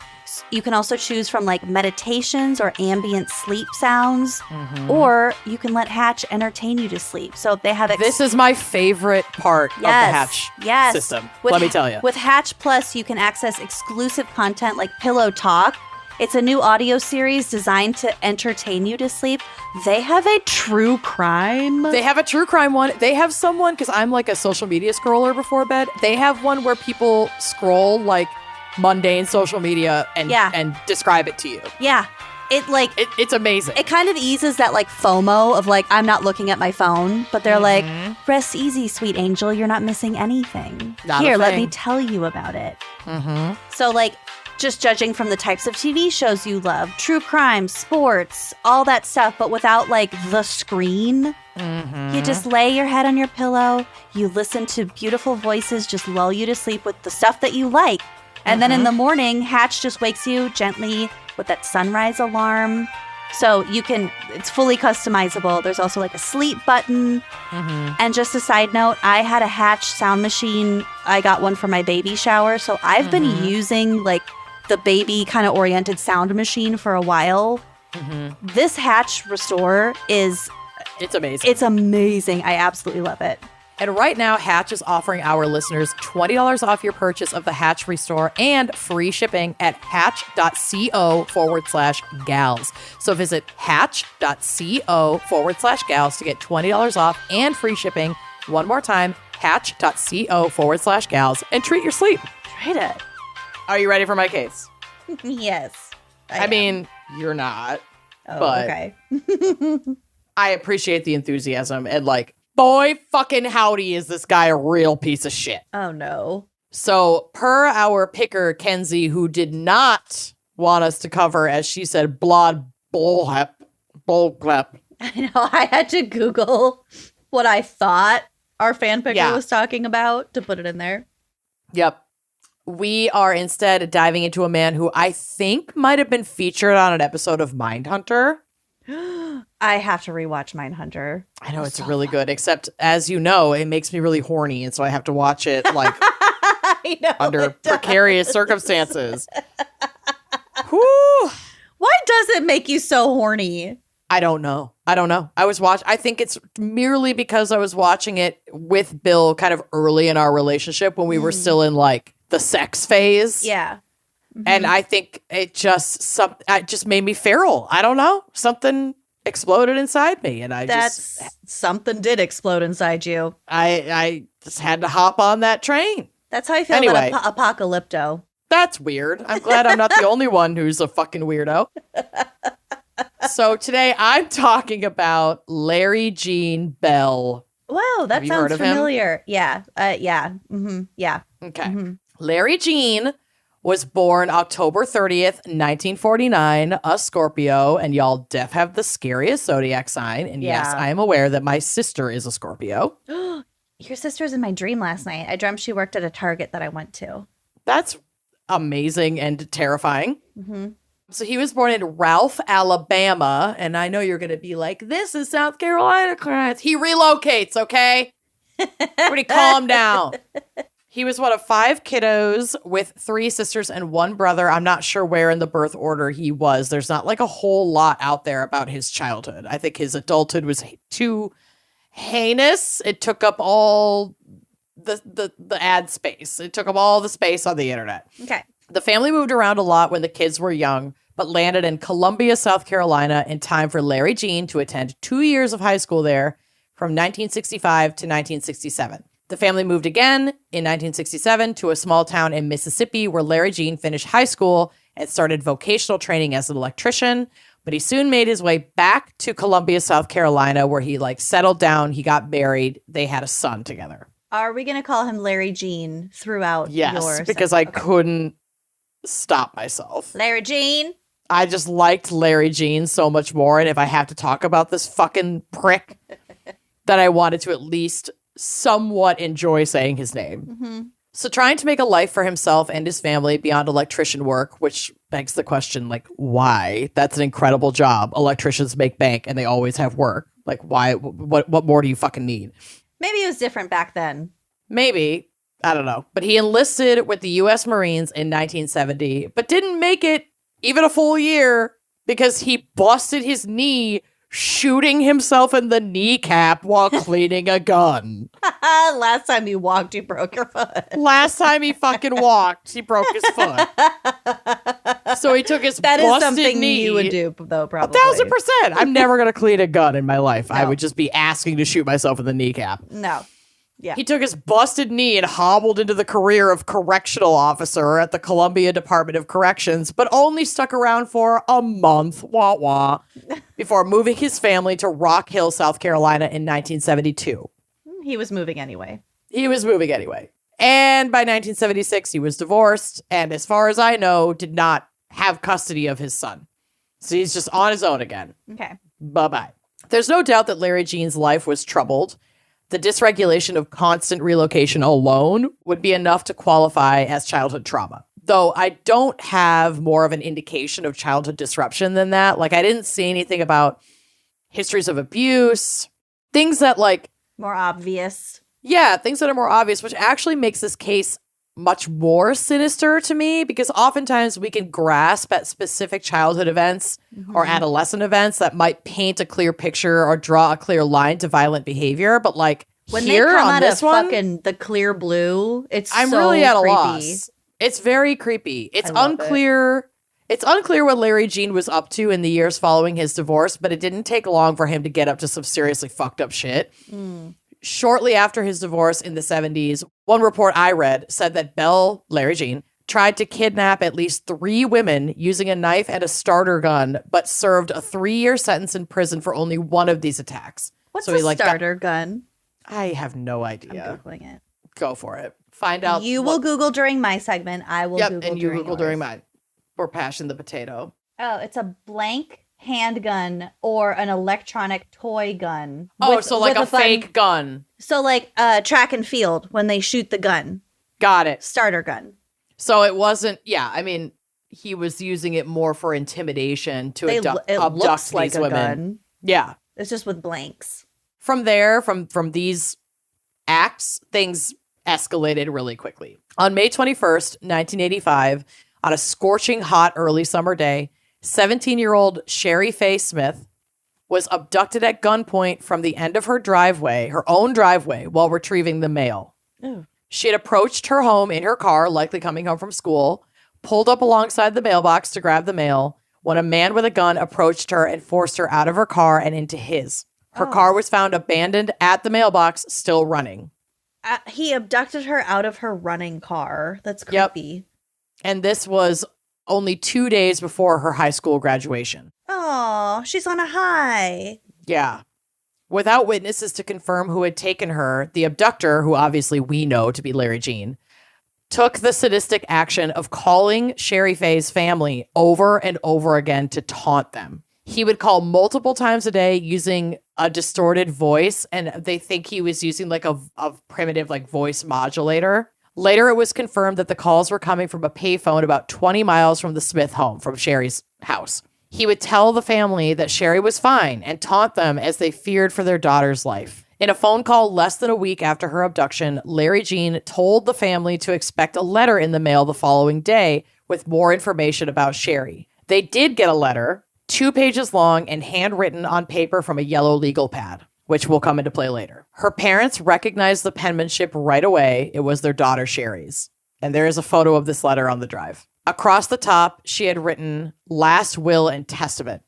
You can also choose from meditations or ambient sleep sounds, or you can let Hatch entertain you to sleep. So they have this is my favorite part of the Hatch system. Let me tell you. With Hatch Plus, you can access exclusive content like Pillow Talk. It's a new audio series designed to entertain you to sleep. They have a true crime. They have a true crime one. They have someone, because I'm a social media scroller before bed. They have one where people scroll mundane social media and describe it to you. Yeah. It's amazing. It kind of eases that FOMO of I'm not looking at my phone, but they're rest easy, sweet angel. You're not missing anything. Here, let me tell you about it. So just judging from the types of TV shows you love, true crime, sports, all that stuff, but without the screen. You just lay your head on your pillow, you listen to beautiful voices just lull you to sleep with the stuff that you like. And then in the morning, Hatch just wakes you gently with that sunrise alarm. So it's fully customizable. There's also a sleep button. And just a side note, I had a Hatch sound machine. I got one for my baby shower. So I've been using the baby kind of oriented sound machine for a while. This Hatch Restore it's amazing. It's amazing. I absolutely love it. And right now, Hatch is offering our listeners $20 off your purchase of the Hatch Restore and free shipping at hatch.co/gals. So visit hatch.co/gals to get $20 off and free shipping. One more time, hatch.co/gals, and treat your sleep. Treat it. Are you ready for my case? Yes. I mean, you're not. Oh, but okay. I appreciate the enthusiasm and like, boy fucking howdy is this guy a real piece of shit. Oh, no. So per our picker, Kenzie, who did not want us to cover, as she said, blood bullcrap. I know. I had to Google what I thought our fan picker was talking about to put it in there. Yep. We are instead diving into a man who I think might have been featured on an episode of Mindhunter. I have to rewatch Mindhunter. I know it's so really good, except as you know, it makes me really horny, and so I have to watch it like I know, under precarious circumstances. Whew. Why does it make you so horny? I don't know. I think it's merely because I was watching it with Bill kind of early in our relationship when we were still in like the sex phase. Yeah. Mm-hmm. And I think it just made me feral. I don't know. Something exploded inside me, and something did explode inside you. I just had to hop on that train. That's how I feel about Apocalypto. That's weird. I'm glad I'm not the only one who's a fucking weirdo. So today I'm talking about Larry Gene Bell. Wow, that sounds familiar. Him? Yeah. Yeah. Mm-hmm. Yeah. Okay. Mm-hmm. Larry Gene was born October 30th, 1949, a Scorpio, and y'all def have the scariest zodiac sign. And yes, I am aware that my sister is a Scorpio. Your sister was in my dream last night. I dreamt she worked at a Target that I went to. That's amazing and terrifying. Mm-hmm. So he was born in Ralph, Alabama, and I know you're going to be like, this is South Carolina, Clarence. He relocates, okay? Everybody calm down. He was one of 5 kiddos with 3 sisters and 1 brother. I'm not sure where in the birth order he was. There's not like a whole lot out there about his childhood. I think his adulthood was too heinous. It took up all the ad space. It took up all the space on the internet. Okay. The family moved around a lot when the kids were young, but landed in Columbia, South Carolina in time for Larry Gene to attend 2 years of high school there from 1965 to 1967. The family moved again in 1967 to a small town in Mississippi where Larry Gene finished high school and started vocational training as an electrician. But he soon made his way back to Columbia, South Carolina, where he settled down. He got married. They had a son together. Are we going to call him Larry Gene throughout Yes, because I couldn't stop myself. Larry Gene. I just liked Larry Gene so much more. And if I have to talk about this fucking prick, that I wanted to at least somewhat enjoy saying his name. Mm-hmm. So trying to make a life for himself and his family beyond electrician work, which begs the question, why? That's an incredible job. Electricians make bank and they always have work. Why? What more do you fucking need? Maybe it was different back then. Maybe. I don't know. But he enlisted with the U.S. Marines in 1970, but didn't make it even a full year because he busted his knee shooting himself in the kneecap while cleaning a gun. Last time you walked, you broke your foot. Last time he fucking walked, he broke his foot. So he took his busted knee. That is something you would do, though, probably. 1,000%. I'm never going to clean a gun in my life. No. I would just be asking to shoot myself in the kneecap. No. Yeah. He took his busted knee and hobbled into the career of correctional officer at the Columbia Department of Corrections, but only stuck around for a month, before moving his family to Rock Hill, South Carolina in 1972. He was moving anyway. And by 1976, he was divorced, and as far as I know, did not have custody of his son. So he's just on his own again. Okay. Bye-bye. There's no doubt that Larry Gene's life was troubled. The dysregulation of constant relocation alone would be enough to qualify as childhood trauma. Though I don't have more of an indication of childhood disruption than that. I didn't see anything about histories of abuse, things that more obvious. Yeah, things that are more obvious, which actually makes this case much more sinister to me because oftentimes we can grasp at specific childhood events or adolescent events that might paint a clear picture or draw a clear line to violent behavior. But When Here they come on out this of one, fucking the clear blue, I'm so really at a creepy. loss. It's very creepy. It's I love unclear. It's unclear what Larry Jean was up to in the years following his divorce, but it didn't take long for him to get up to some seriously fucked up shit. Shortly after his divorce in the 70s, one report I read said that Belle, Larry Jean, tried to kidnap at least 3 women using a knife and a starter gun, but served a 3-year sentence in prison for only one of these attacks. What's So a he, like, starter gun? I have no I'm idea. Googling it. Go for it. Find out. You will Google during my segment. I will Google and you during Google during yours. mine. We're passion the potato. Oh, it's a blank handgun or an electronic toy gun. So like a fake gun. So like track and field when they shoot the gun. Got it. Starter gun. So it wasn't, I mean, he was using it more for intimidation to It abduct looks like these a women. gun. Yeah. It's just with blanks. From there, from these acts, things escalated really quickly. On May 21st, 1985, on a scorching hot early summer day, 17-year-old Sherry Faye Smith was abducted at gunpoint from the end of her driveway, her own driveway, while retrieving the mail. Ooh. She had approached her home in her car, likely coming home from school, pulled up alongside the mailbox to grab the mail when a man with a gun approached her and forced her out of her car and into his. Her car was found abandoned at the mailbox, still running. He abducted her out of her running car. That's creepy. And this was only 2 days before her high school graduation. Oh, she's on a high. Yeah. Without witnesses to confirm who had taken her, the abductor, who obviously we know to be Larry Jean, took the sadistic action of calling Sherry Faye's family over and over again to taunt them. He would call multiple times a day using a distorted voice, and they think he was using like a primitive like voice modulator. Later, it was confirmed that the calls were coming from a payphone about 20 miles from the Smith home, from Sherry's house. He would tell the family that Sherry was fine and taunt them as they feared for their daughter's life. In a phone call less than a week after her abduction, Larry Jean told the family to expect a letter in the mail the following day with more information about Sherry. They did get a letter, 2 pages long and handwritten on paper from a yellow legal pad, which will come into play later. Her parents recognized the penmanship right away. It was their daughter Sherry's. And there is a photo of this letter on the drive. Across the top, she had written, "Last will and testament."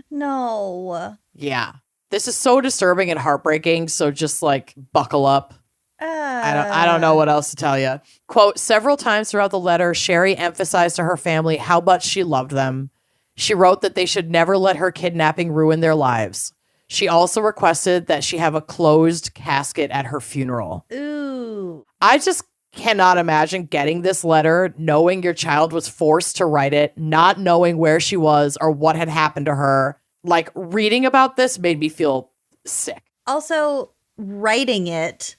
No. Yeah. This is so disturbing and heartbreaking, so just like buckle up. I don't know what else to tell you. Quote, several times throughout the letter, Sherry emphasized to her family how much she loved them. She wrote that they should never let her kidnapping ruin their lives. She also requested that she have a closed casket at her funeral. Ooh. I just cannot imagine getting this letter, knowing your child was forced to write it, not knowing where she was or what had happened to her. Like, reading about this made me feel sick. Also, writing it,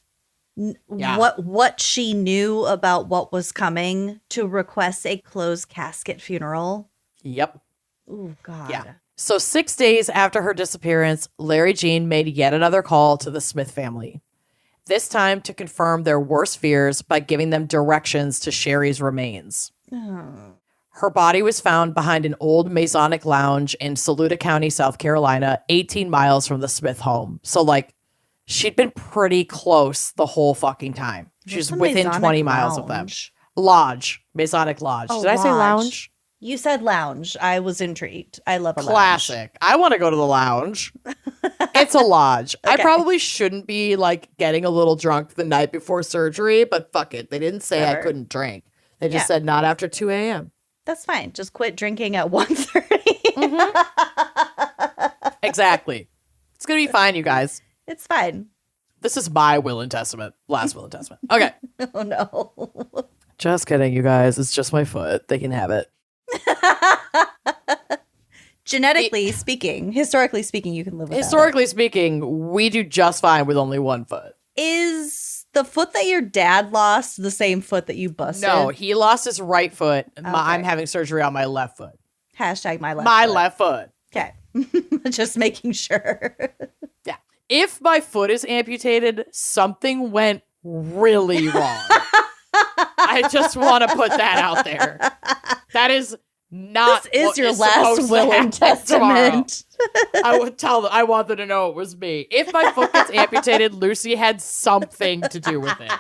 what she knew about what was coming to request a closed casket funeral. Yep. Oh, God. Yeah. So 6 days after her disappearance, Larry Jean made yet another call to the Smith family. This time to confirm their worst fears by giving them directions to Sherry's remains. Oh. Her body was found behind an old Masonic lounge in Saluda County, South Carolina, 18 miles from the Smith home. So, like, she'd been pretty close the whole fucking time. She was within 20 miles of them. Lodge. Masonic Lodge. Oh, Did I say lounge? You said lounge. I was intrigued. I love a Classic. lounge. I want to go to the lounge. It's a lodge. Okay. I probably shouldn't be like getting a little drunk the night before surgery, but fuck it. They didn't say I couldn't drink. They just said not after 2 a.m. That's fine. Just quit drinking at 1:30. Exactly. It's going to be fine, you guys. It's fine. This is my will and testament. Last will and testament. Okay. Oh, no. Just kidding, you guys. It's just my foot. They can have it. Genetically speaking, historically speaking, you can live with Historically speaking, we do just fine with only one foot. Is the foot that your dad lost the same foot that you busted? No, he lost his right foot. I'm having surgery on my left foot. Hashtag my left My foot. left foot. Okay. Just making sure. Yeah. If my foot is amputated, something went really wrong. I just want to put that out there. That is not This is what your is last supposed to will happen and testament. I would tell them, I want them to know it was me. If my foot gets amputated, Lucy had something to do with it.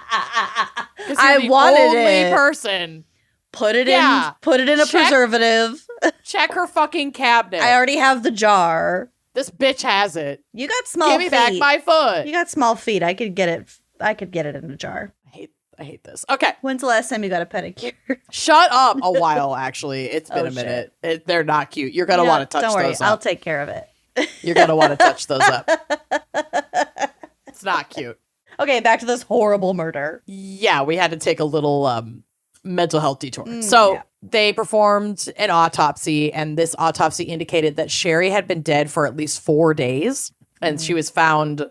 I wanted only it. person. Put it Yeah. in a preservative. Check her fucking cabinet. I already have the jar. This bitch has it. You got small Give me feet. back my foot. You got small feet. I could get it in a jar. I hate this. Okay. When's the last time you got a pedicure? Shut up. A while, actually. It's been Oh, a minute. They're not cute. You're going to You know, want to touch don't worry, those up. I'll take care of it. You're going to want to touch those up. It's not cute. Okay, back to this horrible murder. Yeah, we had to take a little mental health detour. Yeah. They performed an autopsy, and this autopsy indicated that Sherry had been dead for at least 4 days, and she was found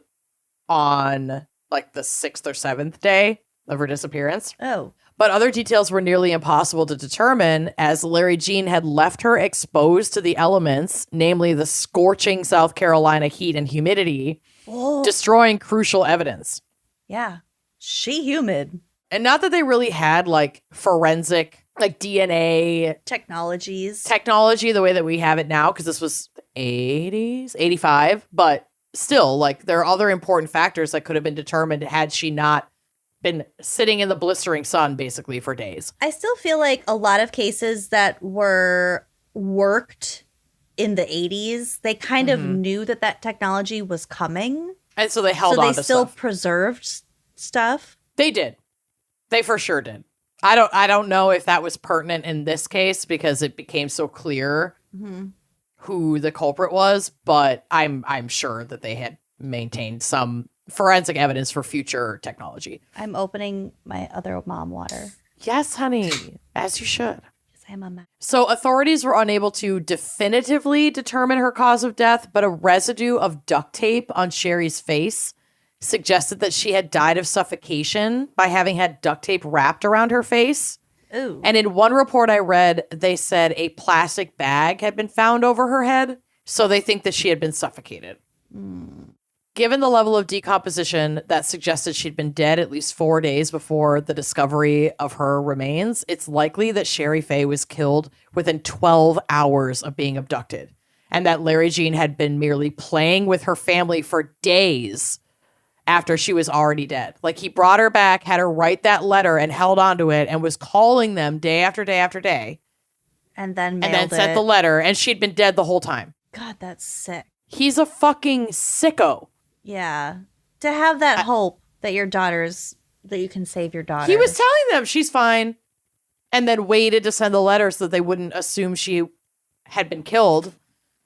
on like the 6th or 7th day of her disappearance. Oh. But other details were nearly impossible to determine, as Larry Jean had left her exposed to the elements, namely the scorching South Carolina heat and humidity, destroying crucial evidence. Yeah. She humid. And not that they really had like forensic, like DNA Technologies. technology the way that we have it now, because this was 80s, 85. But still, like, there are other important factors that could have been determined had she not been sitting in the blistering sun basically for days. I still feel like a lot of cases that were worked in the 80s, they kind of knew that technology was coming. And so they held so on they to still stuff. preserved stuff. They did. They for sure did. I don't know if that was pertinent in this case because it became so clear who the culprit was, but I'm sure that they had maintained some forensic evidence for future technology. I'm opening my other mom water. Yes, honey, as you should. Because I'm a mom. So authorities were unable to definitively determine her cause of death, but a residue of duct tape on Sherry's face suggested that she had died of suffocation by having had duct tape wrapped around her face. Ooh. And in one report I read, they said a plastic bag had been found over her head, so they think that she had been suffocated. Given the level of decomposition that suggested she'd been dead at least 4 days before the discovery of her remains, it's likely that Sherry Faye was killed within 12 hours of being abducted, and that Larry Jean had been merely playing with her family for days after she was already dead. Like, he brought her back, had her write that letter, and held onto it, and was calling them day after day after day, And then mailed and then sent it. the letter, and she'd been dead the whole time. God, that's sick. He's a fucking sicko. Yeah. To have that hope that that you can save your daughter. He was telling them she's fine, and then waited to send the letter so that they wouldn't assume she had been killed.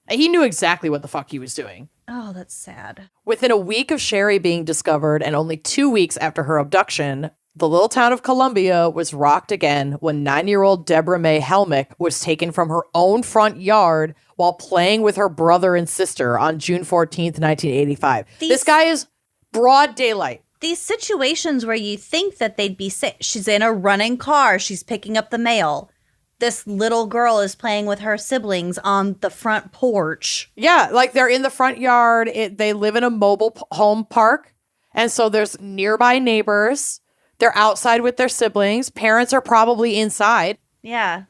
He knew exactly what the fuck he was doing. Oh, that's sad. Within a week of Sherry being discovered and only 2 weeks after her abduction, the little town of Columbia was rocked again when 9-year-old Deborah Mae Helmick was taken from her own front yard while playing with her brother and sister on June 14th, 1985. This guy is broad daylight. These situations where you think that they'd be safe. She's in a running car. She's picking up the mail. This little girl is playing with her siblings on the front porch. Yeah, like they're in the front yard. They live in a mobile home park. And so there's nearby neighbors. They're outside with their siblings. Parents are probably inside. Yeah.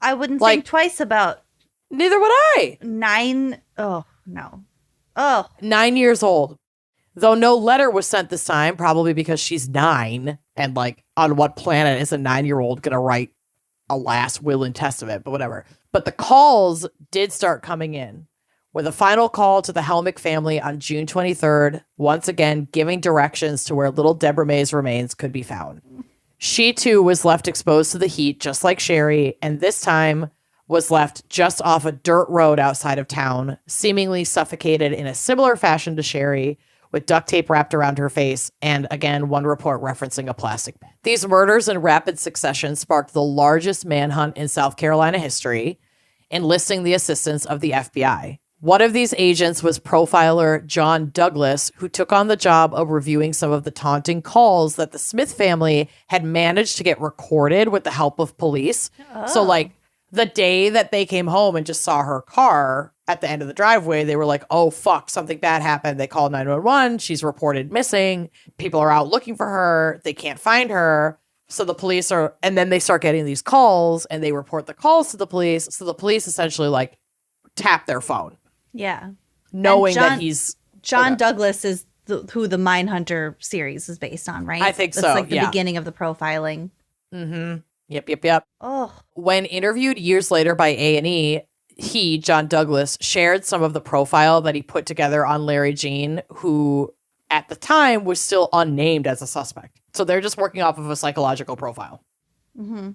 I wouldn't Like- think twice about Neither would I. 9. Oh, no. Oh, 9 years old. Though no letter was sent this time, probably because she's 9. And like, on what planet is a 9-year-old going to write a last will and testament? But whatever. But the calls did start coming in, with a final call to the Helmick family on June 23rd, once again giving directions to where little Deborah Mae's remains could be found. She too was left exposed to the heat, just like Sherry, and this time was left just off a dirt road outside of town, seemingly suffocated in a similar fashion to Sherry, with duct tape wrapped around her face, and again, one report referencing a plastic bag. These murders in rapid succession sparked the largest manhunt in South Carolina history, enlisting the assistance of the FBI. One of these agents was profiler John Douglas, who took on the job of reviewing some of the taunting calls that the Smith family had managed to get recorded with the help of police. So, like, the day that they came home and just saw her car at the end of the driveway, they were like, oh, fuck, something bad happened. They called 911. She's reported missing. People are out looking for her. They can't find her. So the police and then they start getting these calls and they report the calls to the police. So the police essentially like tap their phone. Yeah. Knowing that he's... John Douglas is who the Mindhunter series is based on, right? I think That's so, like the beginning of the profiling. Mm-hmm. Yep. Oh. When interviewed years later by A&E, John Douglas, shared some of the profile that he put together on Larry Jean, who at the time was still unnamed as a suspect. So they're just working off of a psychological profile. Mm-hmm.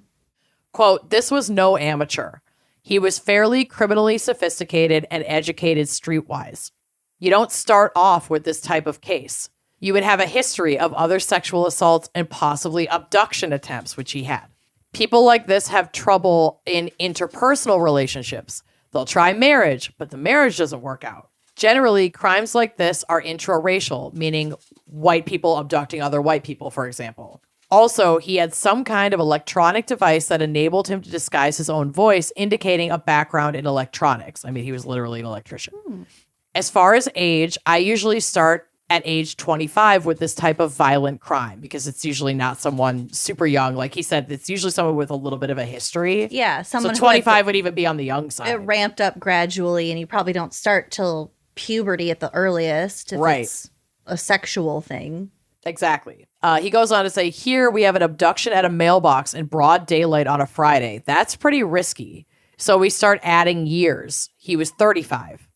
Quote, "This was no amateur. He was fairly criminally sophisticated and educated streetwise. You don't start off with this type of case. You would have a history of other sexual assaults and possibly abduction attempts, which he had. People like this have trouble in interpersonal relationships. They'll try marriage, but the marriage doesn't work out. Generally, crimes like this are intraracial, meaning white people abducting other white people, for example. Also, he had some kind of electronic device that enabled him to disguise his own voice, indicating a background in electronics. I mean, he was literally an electrician. As far as age, I usually start at age 25 with this type of violent crime because it's usually not someone super young. Like he said, it's usually someone with a little bit of a history. Yeah, someone so 25 would even be on the young side. It ramped up gradually, and you probably don't start till puberty at the earliest if it's a sexual thing. Exactly. He goes on to say, here we have an abduction at a mailbox in broad daylight on a Friday. That's pretty risky. So we start adding years. He was 35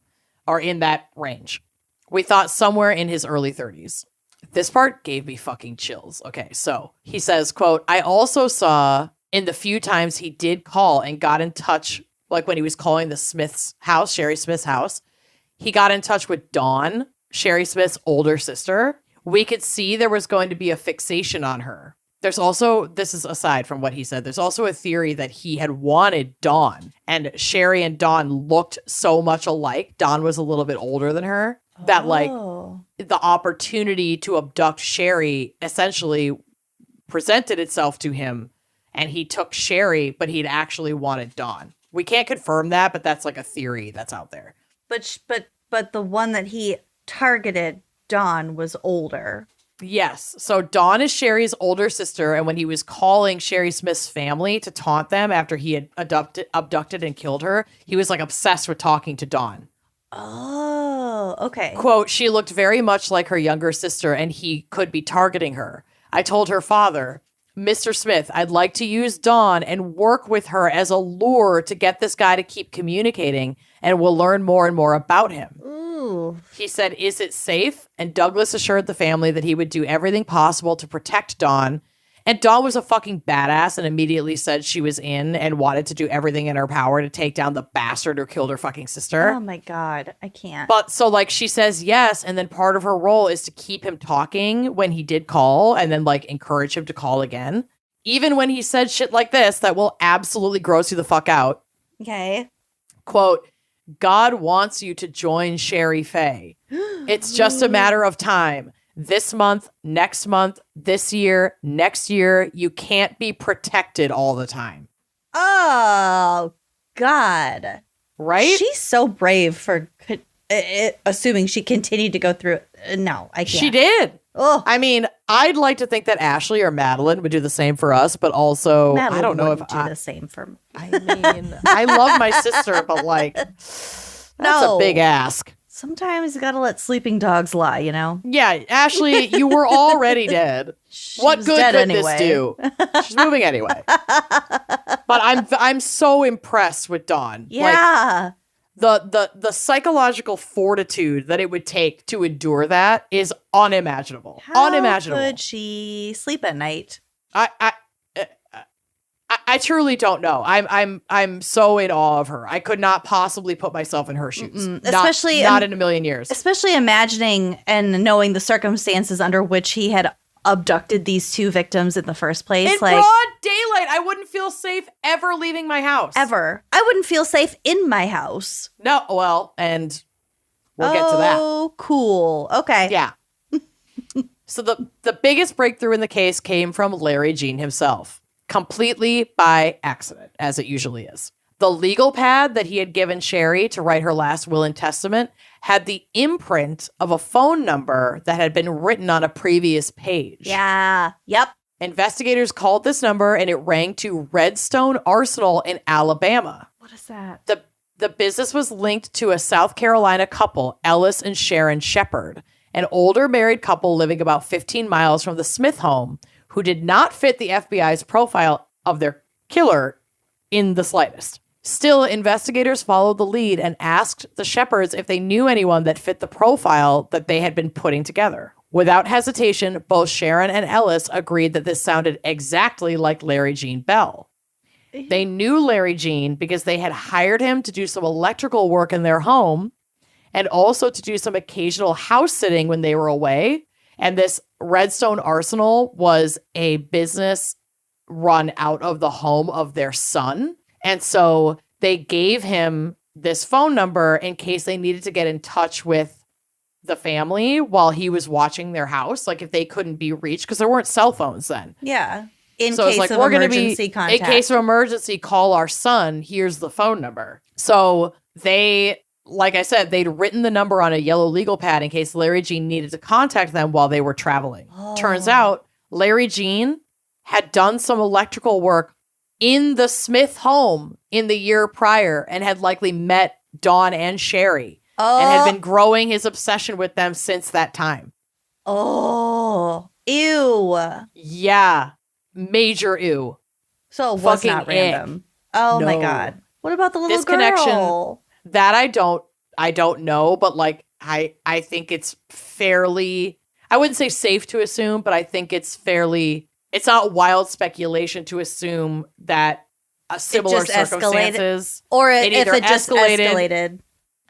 or in that range. We thought somewhere in his early 30s. This part gave me fucking chills. Okay, so he says, quote, "I also saw in the few times he did call and got in touch, like when he was calling the Smith's house, Sherry Smith's house, he got in touch with Dawn, Sherry Smith's older sister. We could see there was going to be a fixation on her. There's also, this is aside from what he said, there's also a theory that he had wanted Dawn, and Sherry and Dawn looked so much alike. Dawn was a little bit older than her. That like the opportunity to abduct Sherry essentially presented itself to him, and he took Sherry, but he'd actually wanted Dawn. We can't confirm that, but that's like a theory that's out there. But the one that he targeted, Dawn, was older. Yes. So Dawn is Sherry's older sister, and when he was calling Sherry Smith's family to taunt them after he had abducted and killed her, he was like obsessed with talking to Dawn. Oh, okay. Quote, "She looked very much like her younger sister and he could be targeting her. I told her father, Mr. Smith, I'd like to use Dawn and work with her as a lure to get this guy to keep communicating, and we'll learn more and more about him." Ooh. He said, "Is it safe?" And Douglas assured the family that he would do everything possible to protect Dawn. And Dawn was a fucking badass and immediately said she was in and wanted to do everything in her power to take down the bastard who killed her fucking sister. Oh my God, I can't. But so like she says yes, and then part of her role is to keep him talking when he did call and then like encourage him to call again. Even when he said shit like this that will absolutely gross you the fuck out. Okay. Quote, "God wants you to join Sherry Faye. It's just a matter of time. This month, next month, this year, next year, you can't be protected all the time." Oh, God. Right? She's so brave for assuming she continued to go through. No, I can't. She did. Oh, I mean, I'd like to think that Ashley or Madeline would do the same for us, but also, Madeline I don't know if wouldn't do the same for me. I mean, I love my sister, but like, that's a big ask. Sometimes you gotta let sleeping dogs lie, you know? Yeah, Ashley, you were already dead. What good could this do? She's moving anyway. But I'm so impressed with Dawn. Yeah. Like, the psychological fortitude that it would take to endure that is unimaginable. Unimaginable. How could she sleep at night? I truly don't know. I'm so in awe of her. I could not possibly put myself in her shoes. Especially not in a million years. Especially imagining and knowing the circumstances under which he had abducted these two victims in the first place. In broad daylight, I wouldn't feel safe ever leaving my house. Ever. I wouldn't feel safe in my house. No, well, and we'll get to that. Oh, cool. Okay. Yeah. So the biggest breakthrough in the case came from Larry Jean himself. Completely by accident, as it usually is. The legal pad that he had given Sherry to write her last will and testament had the imprint of a phone number that had been written on a previous page. Yeah. Yep. Investigators called this number and it rang to Redstone Arsenal in Alabama. What is that? The business was linked to a South Carolina couple, Ellis and Sharon Shepard, an older married couple living about 15 miles from the Smith home, who did not fit the FBI's profile of their killer in the slightest. Still, investigators followed the lead and asked the Shepards if they knew anyone that fit the profile that they had been putting together. Without hesitation, both Sharon and Ellis agreed that this sounded exactly like Larry Gene Bell. They knew Larry Gene because they had hired him to do some electrical work in their home and also to do some occasional house sitting when they were away. And this Redstone Arsenal was a business run out of the home of their son. And so they gave him this phone number in case they needed to get in touch with the family while he was watching their house. Like if they couldn't be reached, because there weren't cell phones then. Yeah. In So it's case like, of we're going to emergency be, contact. in case of emergency, call our son. Here's the phone number. So they, like I said, they'd written the number on a yellow legal pad in case Larry Gene needed to contact them while they were traveling. Turns out Larry Gene had done some electrical work in the Smith home in the year prior and had likely met Dawn and Sherry and had been growing his obsession with them since that time. Oh, ew. Yeah. Major ew. So it was Fucking not random. Oh my No. God. What about the little This girl? connection- That I don't know, but like I think it's fairly, I wouldn't say safe to assume, but I think it's not wild speculation to assume that a similar just escalated. circumstances, Or It if either it just escalated.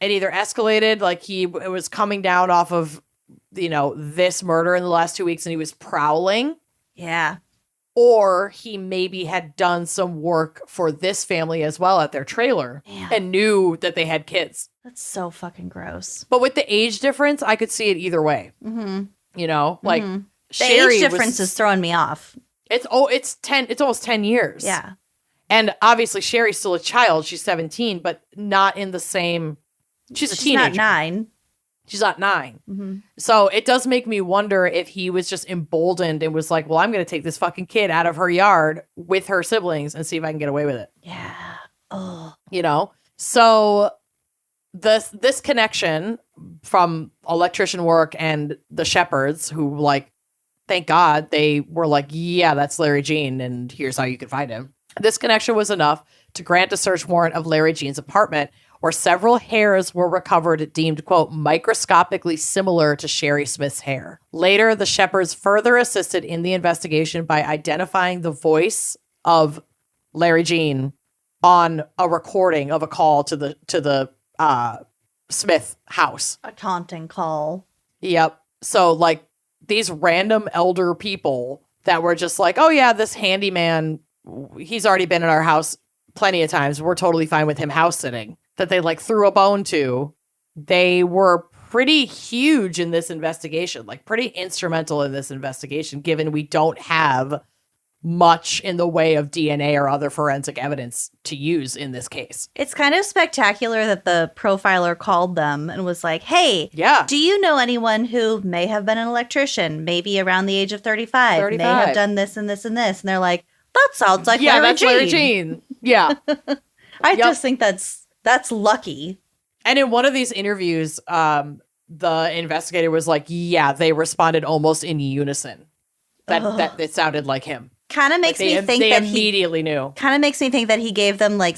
it either escalated, like it was coming down off of, this murder in the last 2 weeks and he was prowling, Yeah. or he maybe had done some work for this family as well at their trailer Man. and knew that they had kids. That's so fucking gross. But with the age difference, I could see it either way. Mm-hmm. Like The Sherry age difference is throwing me off. it's almost 10 years. Yeah. And obviously Sherry's still a child. She's 17, but not in the same. She's a She's teenager. not 9. She's not 9. Mm-hmm. So it does make me wonder if he was just emboldened and was like, well, I'm going to take this fucking kid out of her yard with her siblings and see if I can get away with it. Yeah. Oh. So this connection from electrician work and the Shepards, who, like, thank God they were like, yeah, that's Larry Gene and here's how you can find him. This connection was enough to grant a search warrant of Larry Gene's apartment, where several hairs were recovered deemed, quote, microscopically similar to Sherry Smith's hair. Later, the Shepards further assisted in the investigation by identifying the voice of Larry Gene on a recording of a call to the Smith house. A taunting call. Yep. So, like, these random elder people that were just like, oh yeah, this handyman, he's already been in our house plenty of times. We're totally fine with him house sitting. That they like threw a bone to. They were pretty huge in this investigation, like pretty instrumental in this investigation, given we don't have much in the way of DNA or other forensic evidence to use in this case. It's kind of spectacular that the profiler called them and was like, hey, Yeah. do you know anyone who may have been an electrician, maybe around the age of 35, 35. may have done this and this and this? And they're like, that sounds like Yeah, Larry that's Gene. Larry Gene. Yeah. I Yep. just think that's lucky. And in one of these interviews, the investigator was like, yeah, they responded almost in unison. That it sounded like him. Kind of makes me think they that he immediately knew. kind of makes me think that he gave them like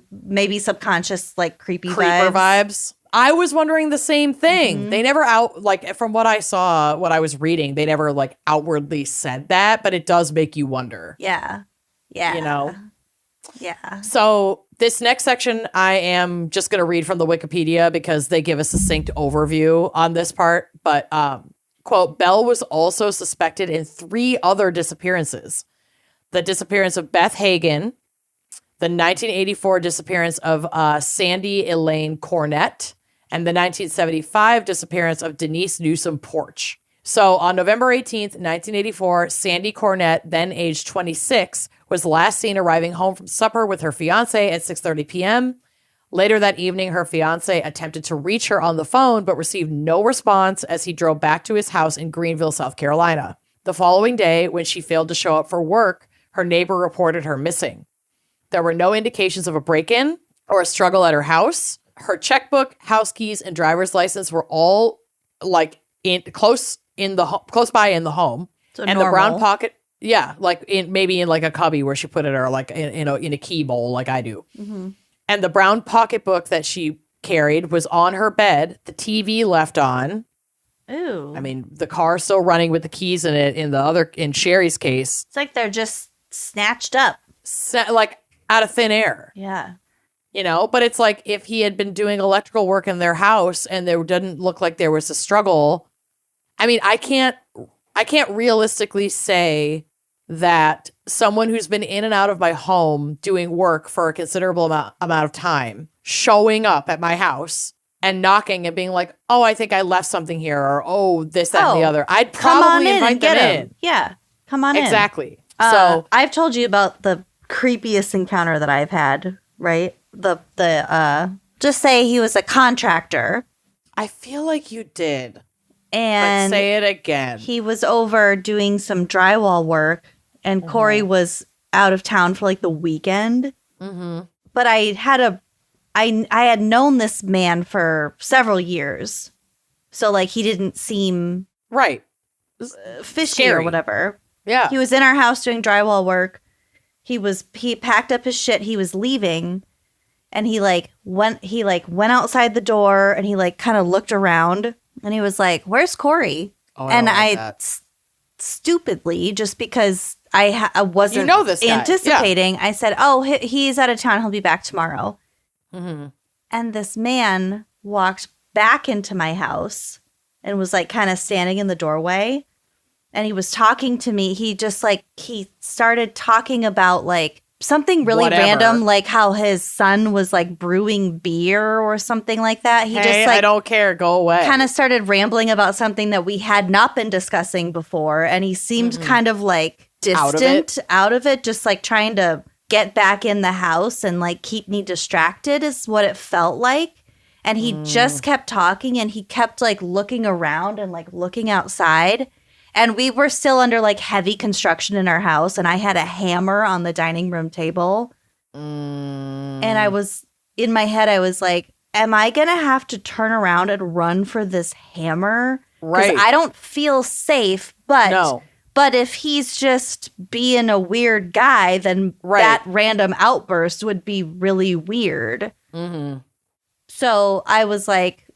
maybe subconscious like creepy Creeper vibes. I was wondering the same thing. Mhm. They never from what I saw, what I was reading, they never like outwardly said that, but it does make you wonder. Yeah. Yeah. Yeah. So this next section, I am just going to read from the Wikipedia because they give a succinct overview on this part. But, quote, Bell was also suspected in 3 other disappearances. The disappearance of Beth Hagen, the 1984 disappearance of Sandy Elaine Cornett, and the 1975 disappearance of Denise Newsom Porch. So on November 18th, 1984, Sandy Cornett, then aged 26, was last seen arriving home from supper with her fiancé at 6:30 p.m. Later that evening, her fiancé attempted to reach her on the phone, but received no response as he drove back to his house in Greenville, South Carolina. The following day, when she failed to show up for work, her neighbor reported her missing. There were no indications of a break-in or a struggle at her house. Her checkbook, house keys, and driver's license were all like close by in the home. So and normal. the brown pocket, like maybe in like a cubby where she put it, or like in a key bowl like I do. Mm-hmm. And the brown pocketbook that she carried was on her bed. The TV left on. Ooh. I mean, the car still running with the keys in it. In Sherry's case, It's like they're just snatched up. like out of thin air. Yeah. But it's like if he had been doing electrical work in their house and there didn't look like there was a struggle. I mean, I can't realistically say that someone who's been in and out of my home doing work for a considerable amount of time, showing up at my house and knocking and being like, oh, I think I left something here, or oh, this, that, and the other. I'd probably invite them in. Yeah. Come on in. Exactly. So I've told you about the creepiest encounter that I've had, right? Just say he was a contractor. I feel like you did. And but say it again. He was over doing some drywall work, and Corey was out of town for like the weekend. Mm-hmm. But I had known this man for several years, so like he didn't seem right fishy Scary. or whatever. Yeah, he was in our house doing drywall work. He packed up his shit. He was leaving, and he went outside the door, and he like kind of looked around. And he was like, "Where's Corey?" Oh, and I stupidly, just because I wasn't this guy. anticipating, I said, "Oh, he's out of town. He'll be back tomorrow." Mm-hmm. And this man walked back into my house and was like kind of standing in the doorway. And he was talking to me. He just he started talking about like something really random, like how his son was like brewing beer or something like that. He just I don't care. Go away. Kind of started rambling about something that we had not been discussing before. And he seemed kind of like distant out of it, just like trying to get back in the house and like keep me distracted is what it felt like. And he just kept talking, and he kept like looking around and like looking outside. And we were still under like heavy construction in our house, and I had a hammer on the dining room table. And I was, in my head, I was like, am I going to have to turn around and run for this hammer? Right. Because I don't feel safe, but No. But if he's just being a weird guy, then that random outburst would be really weird. Mm-hmm. So I was like,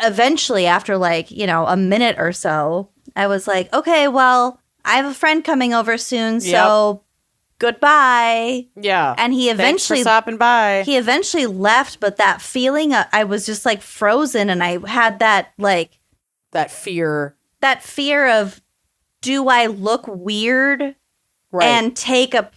eventually after like, a minute or so, I was like, okay, well, I have a friend coming over soon, so goodbye. Yeah. And he eventually Thanks for stopping by. He eventually left, but that feeling, I was just like frozen, and I had that like that fear of, do I look weird and take a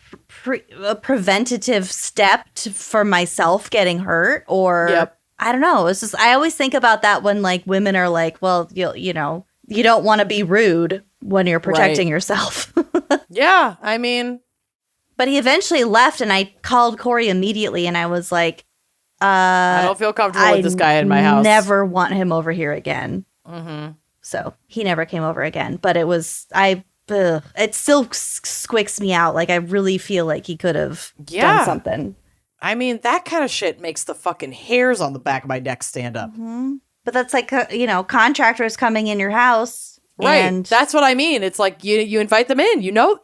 preventative step for myself getting hurt, or I don't know. It's just, I always think about that when like women are like, well, you don't want to be rude when you're protecting yourself. Yeah, I mean. But he eventually left, and I called Corey immediately, and I was like, I don't feel comfortable with this guy in my house. I never want him over here again. Mm-hmm. So he never came over again. But it still squicks me out. Like, I really feel like he could have done something. I mean, that kind of shit makes the fucking hairs on the back of my neck stand up. Mm-hmm. But that's like, contractors coming in your house. Right. And that's what I mean. It's like you invite them in. You know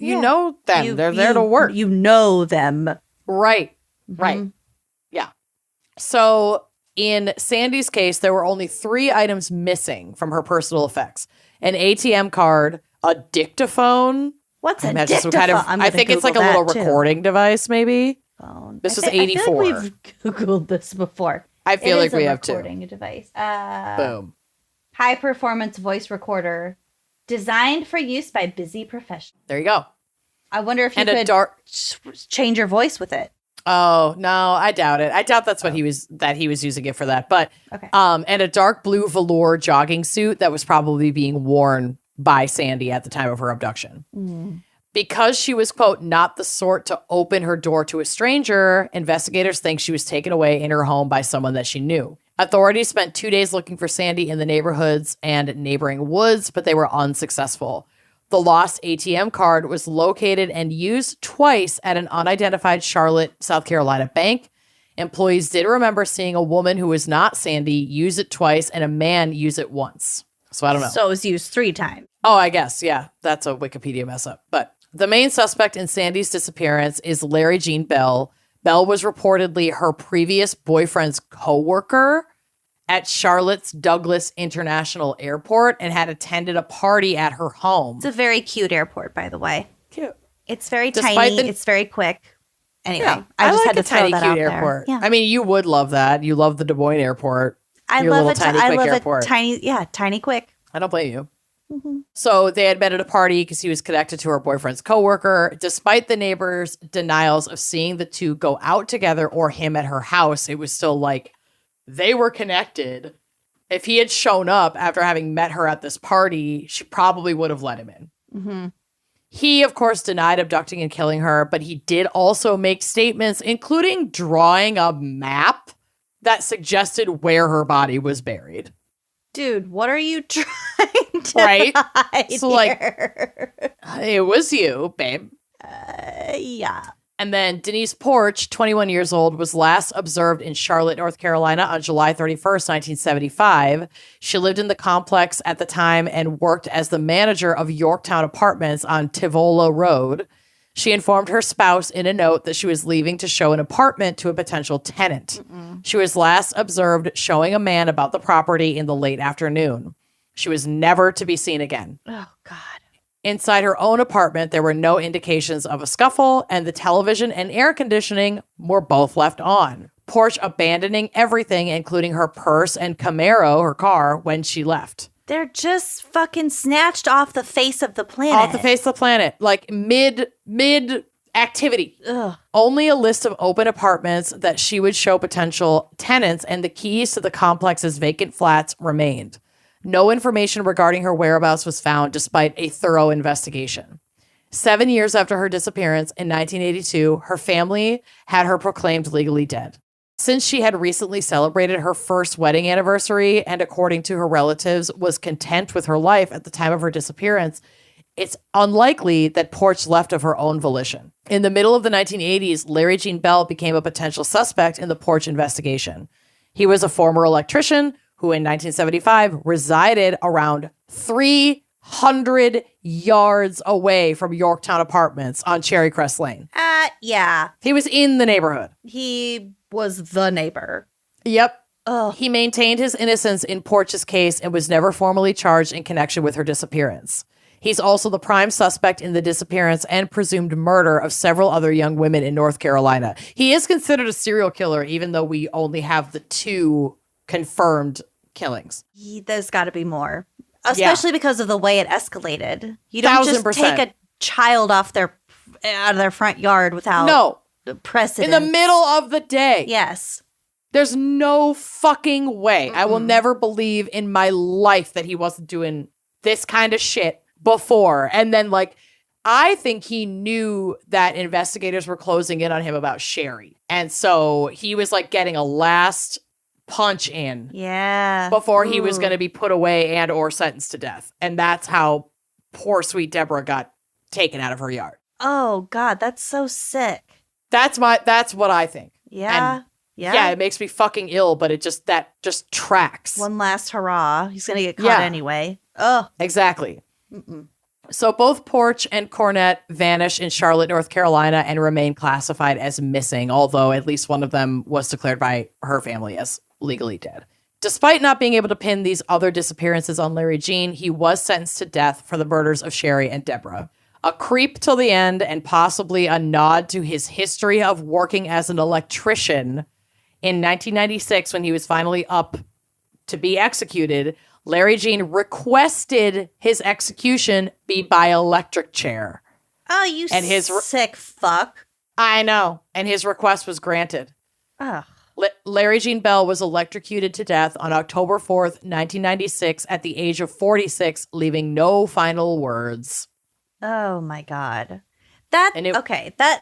them. They're there to work. You know them. Right. Mm-hmm. Right. Yeah. So in Sandy's case, there were only 3 items missing from her personal effects: an ATM card, a dictaphone. What's a dictaphone? dictaphone? I think it's like a little recording device, maybe. Phone. This was 84. I feel like we've Googled this before. I feel like we have too. Recording device. Boom. High performance voice recorder, designed for use by busy professionals. There you go. I wonder if you could change your voice with it. Oh no, I doubt it. I doubt that's what he was using it for that. But okay. And a dark blue velour jogging suit that was probably being worn by Sandy at the time of her abduction. Mm. Because she was, quote, not the sort to open her door to a stranger, investigators think she was taken away in her home by someone that she knew. Authorities spent 2 days looking for Sandy in the neighborhoods and neighboring woods, but they were unsuccessful. The lost ATM card was located and used twice at an unidentified Charlotte, South Carolina bank. Employees did remember seeing a woman who was not Sandy use it twice and a man use it once. So I don't know. So it was used 3 times. Oh, I guess. Yeah, that's a Wikipedia mess up. But the main suspect in Sandy's disappearance is Larry Jean Bell. Bell was reportedly her previous boyfriend's coworker at Charlotte's Douglas International Airport and had attended a party at her home. It's a very cute airport, by the way. Cute. It's very tiny. It's very quick. Anyway, Yeah, I just like had to throw tiny, that cute out airport. there. Yeah. I mean, you would love that. You love the Des Moines airport. I Your love little a tiny, quick airport. tiny, quick. I don't blame you. So they had met at a party because he was connected to her boyfriend's coworker. Despite the neighbors' denials of seeing the two go out together or him at her house, it was still like they were connected. If he had shown up after having met her at this party, she probably would have let him in. Mm-hmm. He, of course, denied abducting and killing her, but he did also make statements, including drawing a map that suggested where her body was buried. Dude, what are you trying to Right? hide So, like, here? It was you, babe. Yeah. And then Denise Porch, 21 years old, was last observed in Charlotte, North Carolina on July 31st, 1975. She lived in the complex at the time and worked as the manager of Yorktown Apartments on Tivola Road. She informed her spouse in a note that she was leaving to show an apartment to a potential tenant. She was last observed showing a man about the property in the late afternoon. She was never to be seen again. Oh, God. Inside her own apartment, there were no indications of a scuffle, and the television and air conditioning were both left on. Porch abandoning everything, including her purse and Camaro, her car, when she left. They're just fucking snatched off the face of the planet. Off the face of the planet, like mid activity. Ugh. Only a list of open apartments that she would show potential tenants and the keys to the complex's vacant flats remained. No information regarding her whereabouts was found despite a thorough investigation. 7 years after her disappearance in 1982, her family had her proclaimed legally dead. Since she had recently celebrated her first wedding anniversary and, according to her relatives, was content with her life at the time of her disappearance, it's unlikely that Porch left of her own volition. In the middle of the 1980s, Larry Jean Bell became a potential suspect in the Porch investigation. He was a former electrician who in 1975 resided around 300 yards away from Yorktown Apartments on Cherry Crest Lane. Yeah. He was in the neighborhood. He was the neighbor. Yep. Ugh. He maintained his innocence in Porch's case and was never formally charged in connection with her disappearance. He's also the prime suspect in the disappearance and presumed murder of several other young women in North Carolina. He is considered a serial killer, even though we only have the 2 confirmed killings. There's got to be more, especially because of the way it escalated. You don't just 1000%. take a child out of their front yard without precedent. In the middle of the day. Yes. There's no fucking way. I will never believe in my life that he wasn't doing this kind of shit before. And then, like, I think he knew that investigators were closing in on him about Sherry. And so he was like getting a last punch in before he was going to be put away and or sentenced to death. And that's how poor sweet Deborah got taken out of her yard. Oh God, that's so sick. That's what I think. Yeah. And yeah, it makes me fucking ill, but that just tracks. One last hurrah. He's going to get caught anyway. Oh, exactly. So both Porch and Cornett vanish in Charlotte, North Carolina and remain classified as missing, although at least one of them was declared by her family as legally dead. Despite not being able to pin these other disappearances on Larry Jean, he was sentenced to death for the murders of Sherry and Deborah. A creep till the end and possibly a nod to his history of working as an electrician. In 1996, when he was finally up to be executed, Larry Jean requested his execution be by electric chair. Oh, you sick fuck. I know. And his request was granted. Ugh. Larry Jean Bell was electrocuted to death on October 4th, 1996 at the age of 46, leaving no final words. Oh my God. That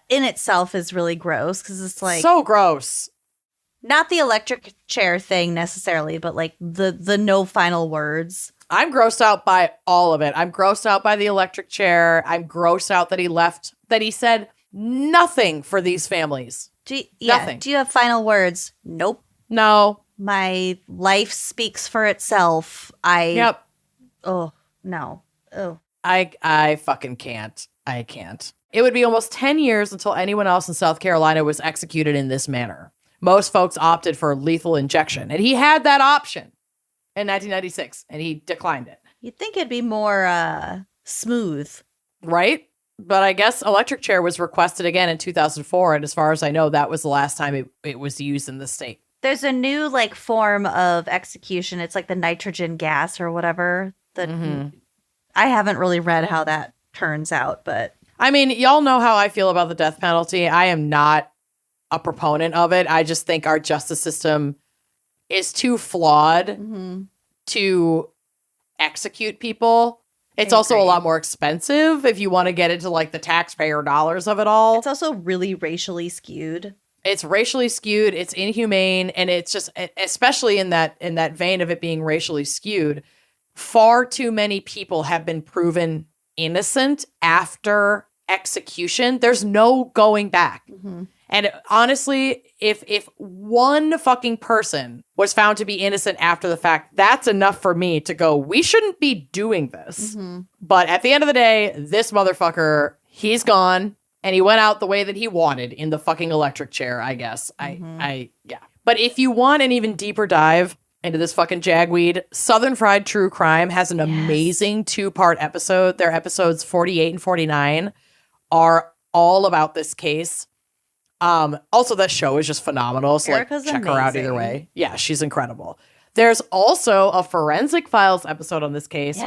in itself is really gross because it's like so gross. Not the electric chair thing necessarily, but like the no final words. I'm grossed out by all of it. I'm grossed out by the electric chair. I'm grossed out that he left, that he said nothing for these families. Nothing. Do you have final words? Nope. No. My life speaks for itself. Yep. Oh, no. Oh. I fucking can't. I can't. It would be almost 10 years until anyone else in South Carolina was executed in this manner. Most folks opted for lethal injection, and he had that option in 1996, and he declined it. You'd think it'd be more smooth. Right? But I guess electric chair was requested again in 2004, and as far as I know, that was the last time it was used in the state. There's a new form of execution. It's like the nitrogen gas or whatever. I haven't really read how that turns out, but I mean, y'all know how I feel about the death penalty. I am not a proponent of it. I just think our justice system is too flawed to execute people. It's also a lot more expensive if you want to get into the taxpayer dollars of it all. It's also really racially skewed. It's racially skewed. It's inhumane, and it's just, especially in that vein of it being racially skewed, far too many people have been proven innocent after execution. There's no going back. And honestly, if one fucking person was found to be innocent after the fact, that's enough for me to go, we shouldn't be doing this. But at the end of the day, this motherfucker, he's gone, and he went out the way that he wanted in the fucking electric chair, I guess. Yeah. But if you want an even deeper dive into this fucking jagweed, Southern Fried True Crime has an amazing 2-part episode. Their episodes 48 and 49 are all about this case. Also, that show is just phenomenal. So Erica's check her out amazing. either way. Yeah, she's incredible. There's also a Forensic Files episode on this case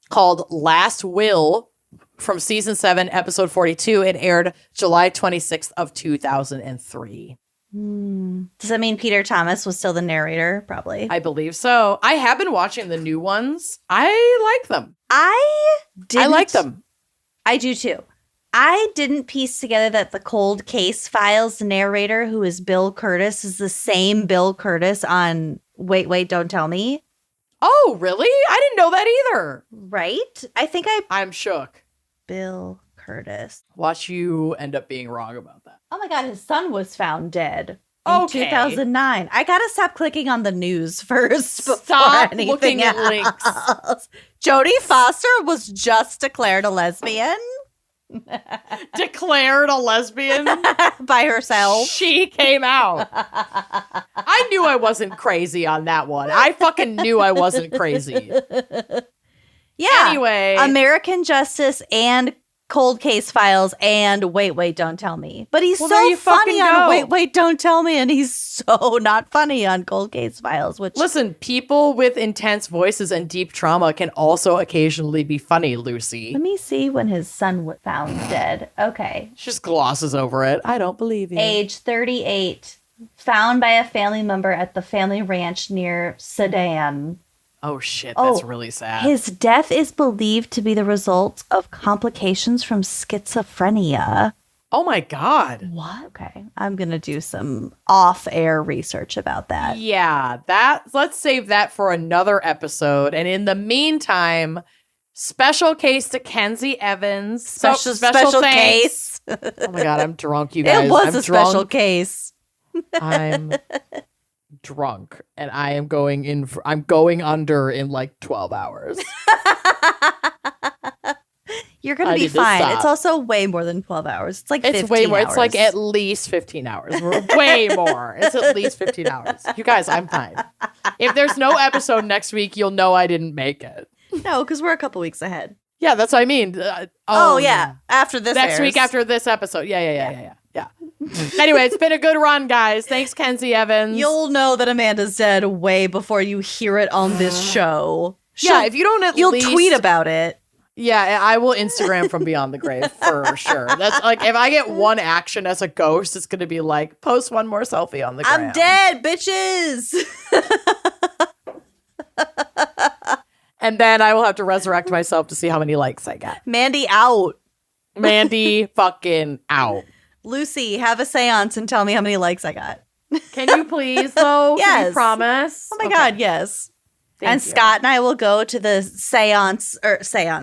called Last Will from season 7, episode 42. It aired July 26th of 2003. Does that mean Peter Thomas was still the narrator? Probably. I believe so. I have been watching the new ones. I like them. I like them. I do too. I didn't piece together that the Cold Case Files narrator, who is Bill Curtis, is the same Bill Curtis on Wait, Wait, Don't Tell Me. Oh, really? I didn't know that either. Right? I think I'm shook. Bill Curtis. Watch you end up being wrong about that. Oh my God, his son was found dead in 2009. I gotta stop clicking on the news first. Stop anything looking at else. links. Jodie Foster was just declared a lesbian. Declared a lesbian by herself. She came out. I knew I wasn't crazy on that one. I fucking knew I wasn't crazy. Yeah. Anyway, American Justice and Cold Case Files and Wait, Wait, Don't Tell Me. But he's so funny on Wait, Wait, Don't Tell Me, and he's so not funny on Cold Case Files. Which listen, people with intense voices and deep trauma can also occasionally be funny, Lucy. Let me see when his son was found dead. Okay. She just glosses over it. I don't believe you. Age 38. Found by a family member at the family ranch near Sedan. Oh, shit. That's really sad. His death is believed to be the result of complications from schizophrenia. Oh, my God. What? Okay. I'm going to do some off-air research about that. Yeah, let's save that for another episode. And in the meantime, special case to Kenzie Evans. Special thanks. case. Oh, my God. I'm drunk, you guys. It was a special case. I'm drunk, and I am I'm going under in 12 hours. You're gonna be fine. It's also way more than 12 hours. It's 15 it's way more. hours. It's at least 15 hours. Way more. It's at least 15 hours. You guys, I'm fine. If there's no episode next week, you'll know I didn't make it. No, because we're a couple weeks ahead. Yeah, that's what I mean. Yeah, after this next week after this episode. Yeah. Anyway, it's been a good run, guys. Thanks, Kenzie Evans. You'll know that Amanda's dead way before you hear it on this show. If you don't you'll tweet about it. Yeah, I will Instagram from beyond the grave for sure. That's if I get one action as a ghost, it's going to be post one more selfie on the gram. I'm dead, bitches. And then I will have to resurrect myself to see how many likes I get. Mandy out. Mandy fucking out. Lucy, have a seance and tell me how many likes I got. Can you please, though? Yes. Can you promise? Oh my God, yes. And you. Scott and I will go to the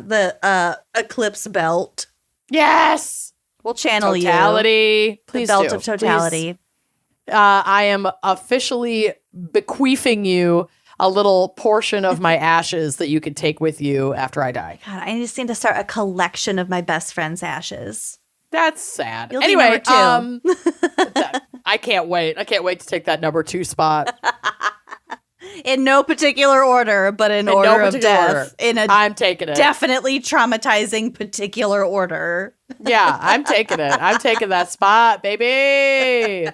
the eclipse belt. Yes. We'll channel Totality. Please the belt do. of totality. Please. I am officially bequeathing you a little portion of my ashes that you could take with you after I die. God, I just need to start a collection of my best friend's ashes. That's sad. You'll be Anyway, number 2. I can't wait. I can't wait to take that number 2 spot. In no particular order, but in order no of particular death. order. In a I'm taking it. definitely traumatizing particular order. Yeah, I'm taking it. I'm taking that spot, baby.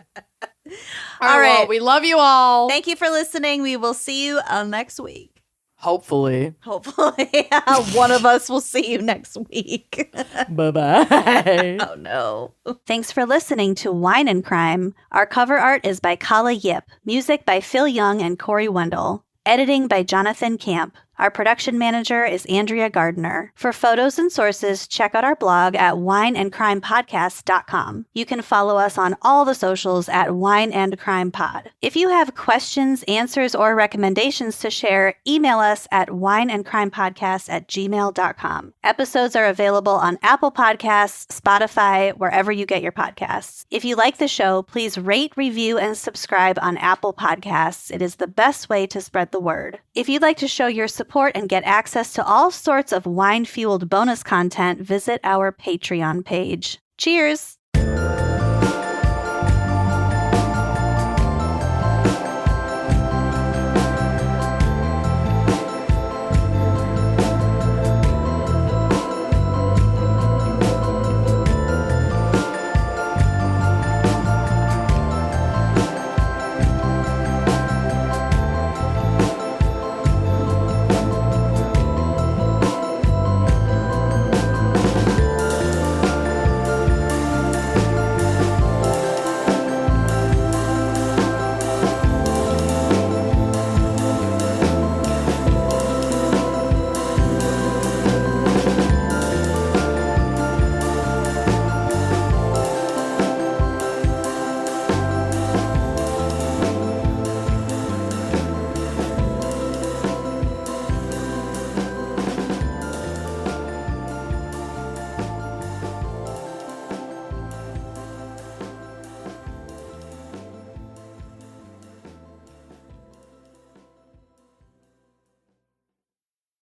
All right. Well, we love you all. Thank you for listening. We will see you next week. Hopefully. Hopefully, one of us will see you next week. Bye-bye. Oh, no. Thanks for listening to Wine and Crime. Our cover art is by Kala Yip. Music by Phil Young and Corey Wendell. Editing by Jonathan Camp. Our production manager is Andrea Gardner. For photos and sources, check out our blog at wineandcrimepodcast.com. You can follow us on all the socials at Wine and Crime Pod. If you have questions, answers, or recommendations to share, email us at wineandcrimepodcast@gmail.com. Episodes are available on Apple Podcasts, Spotify, wherever you get your podcasts. If you like the show, please rate, review, and subscribe on Apple Podcasts. It is the best way to spread the word. If you'd like to show your support and get access to all sorts of wine-fueled bonus content, visit our Patreon page. Cheers!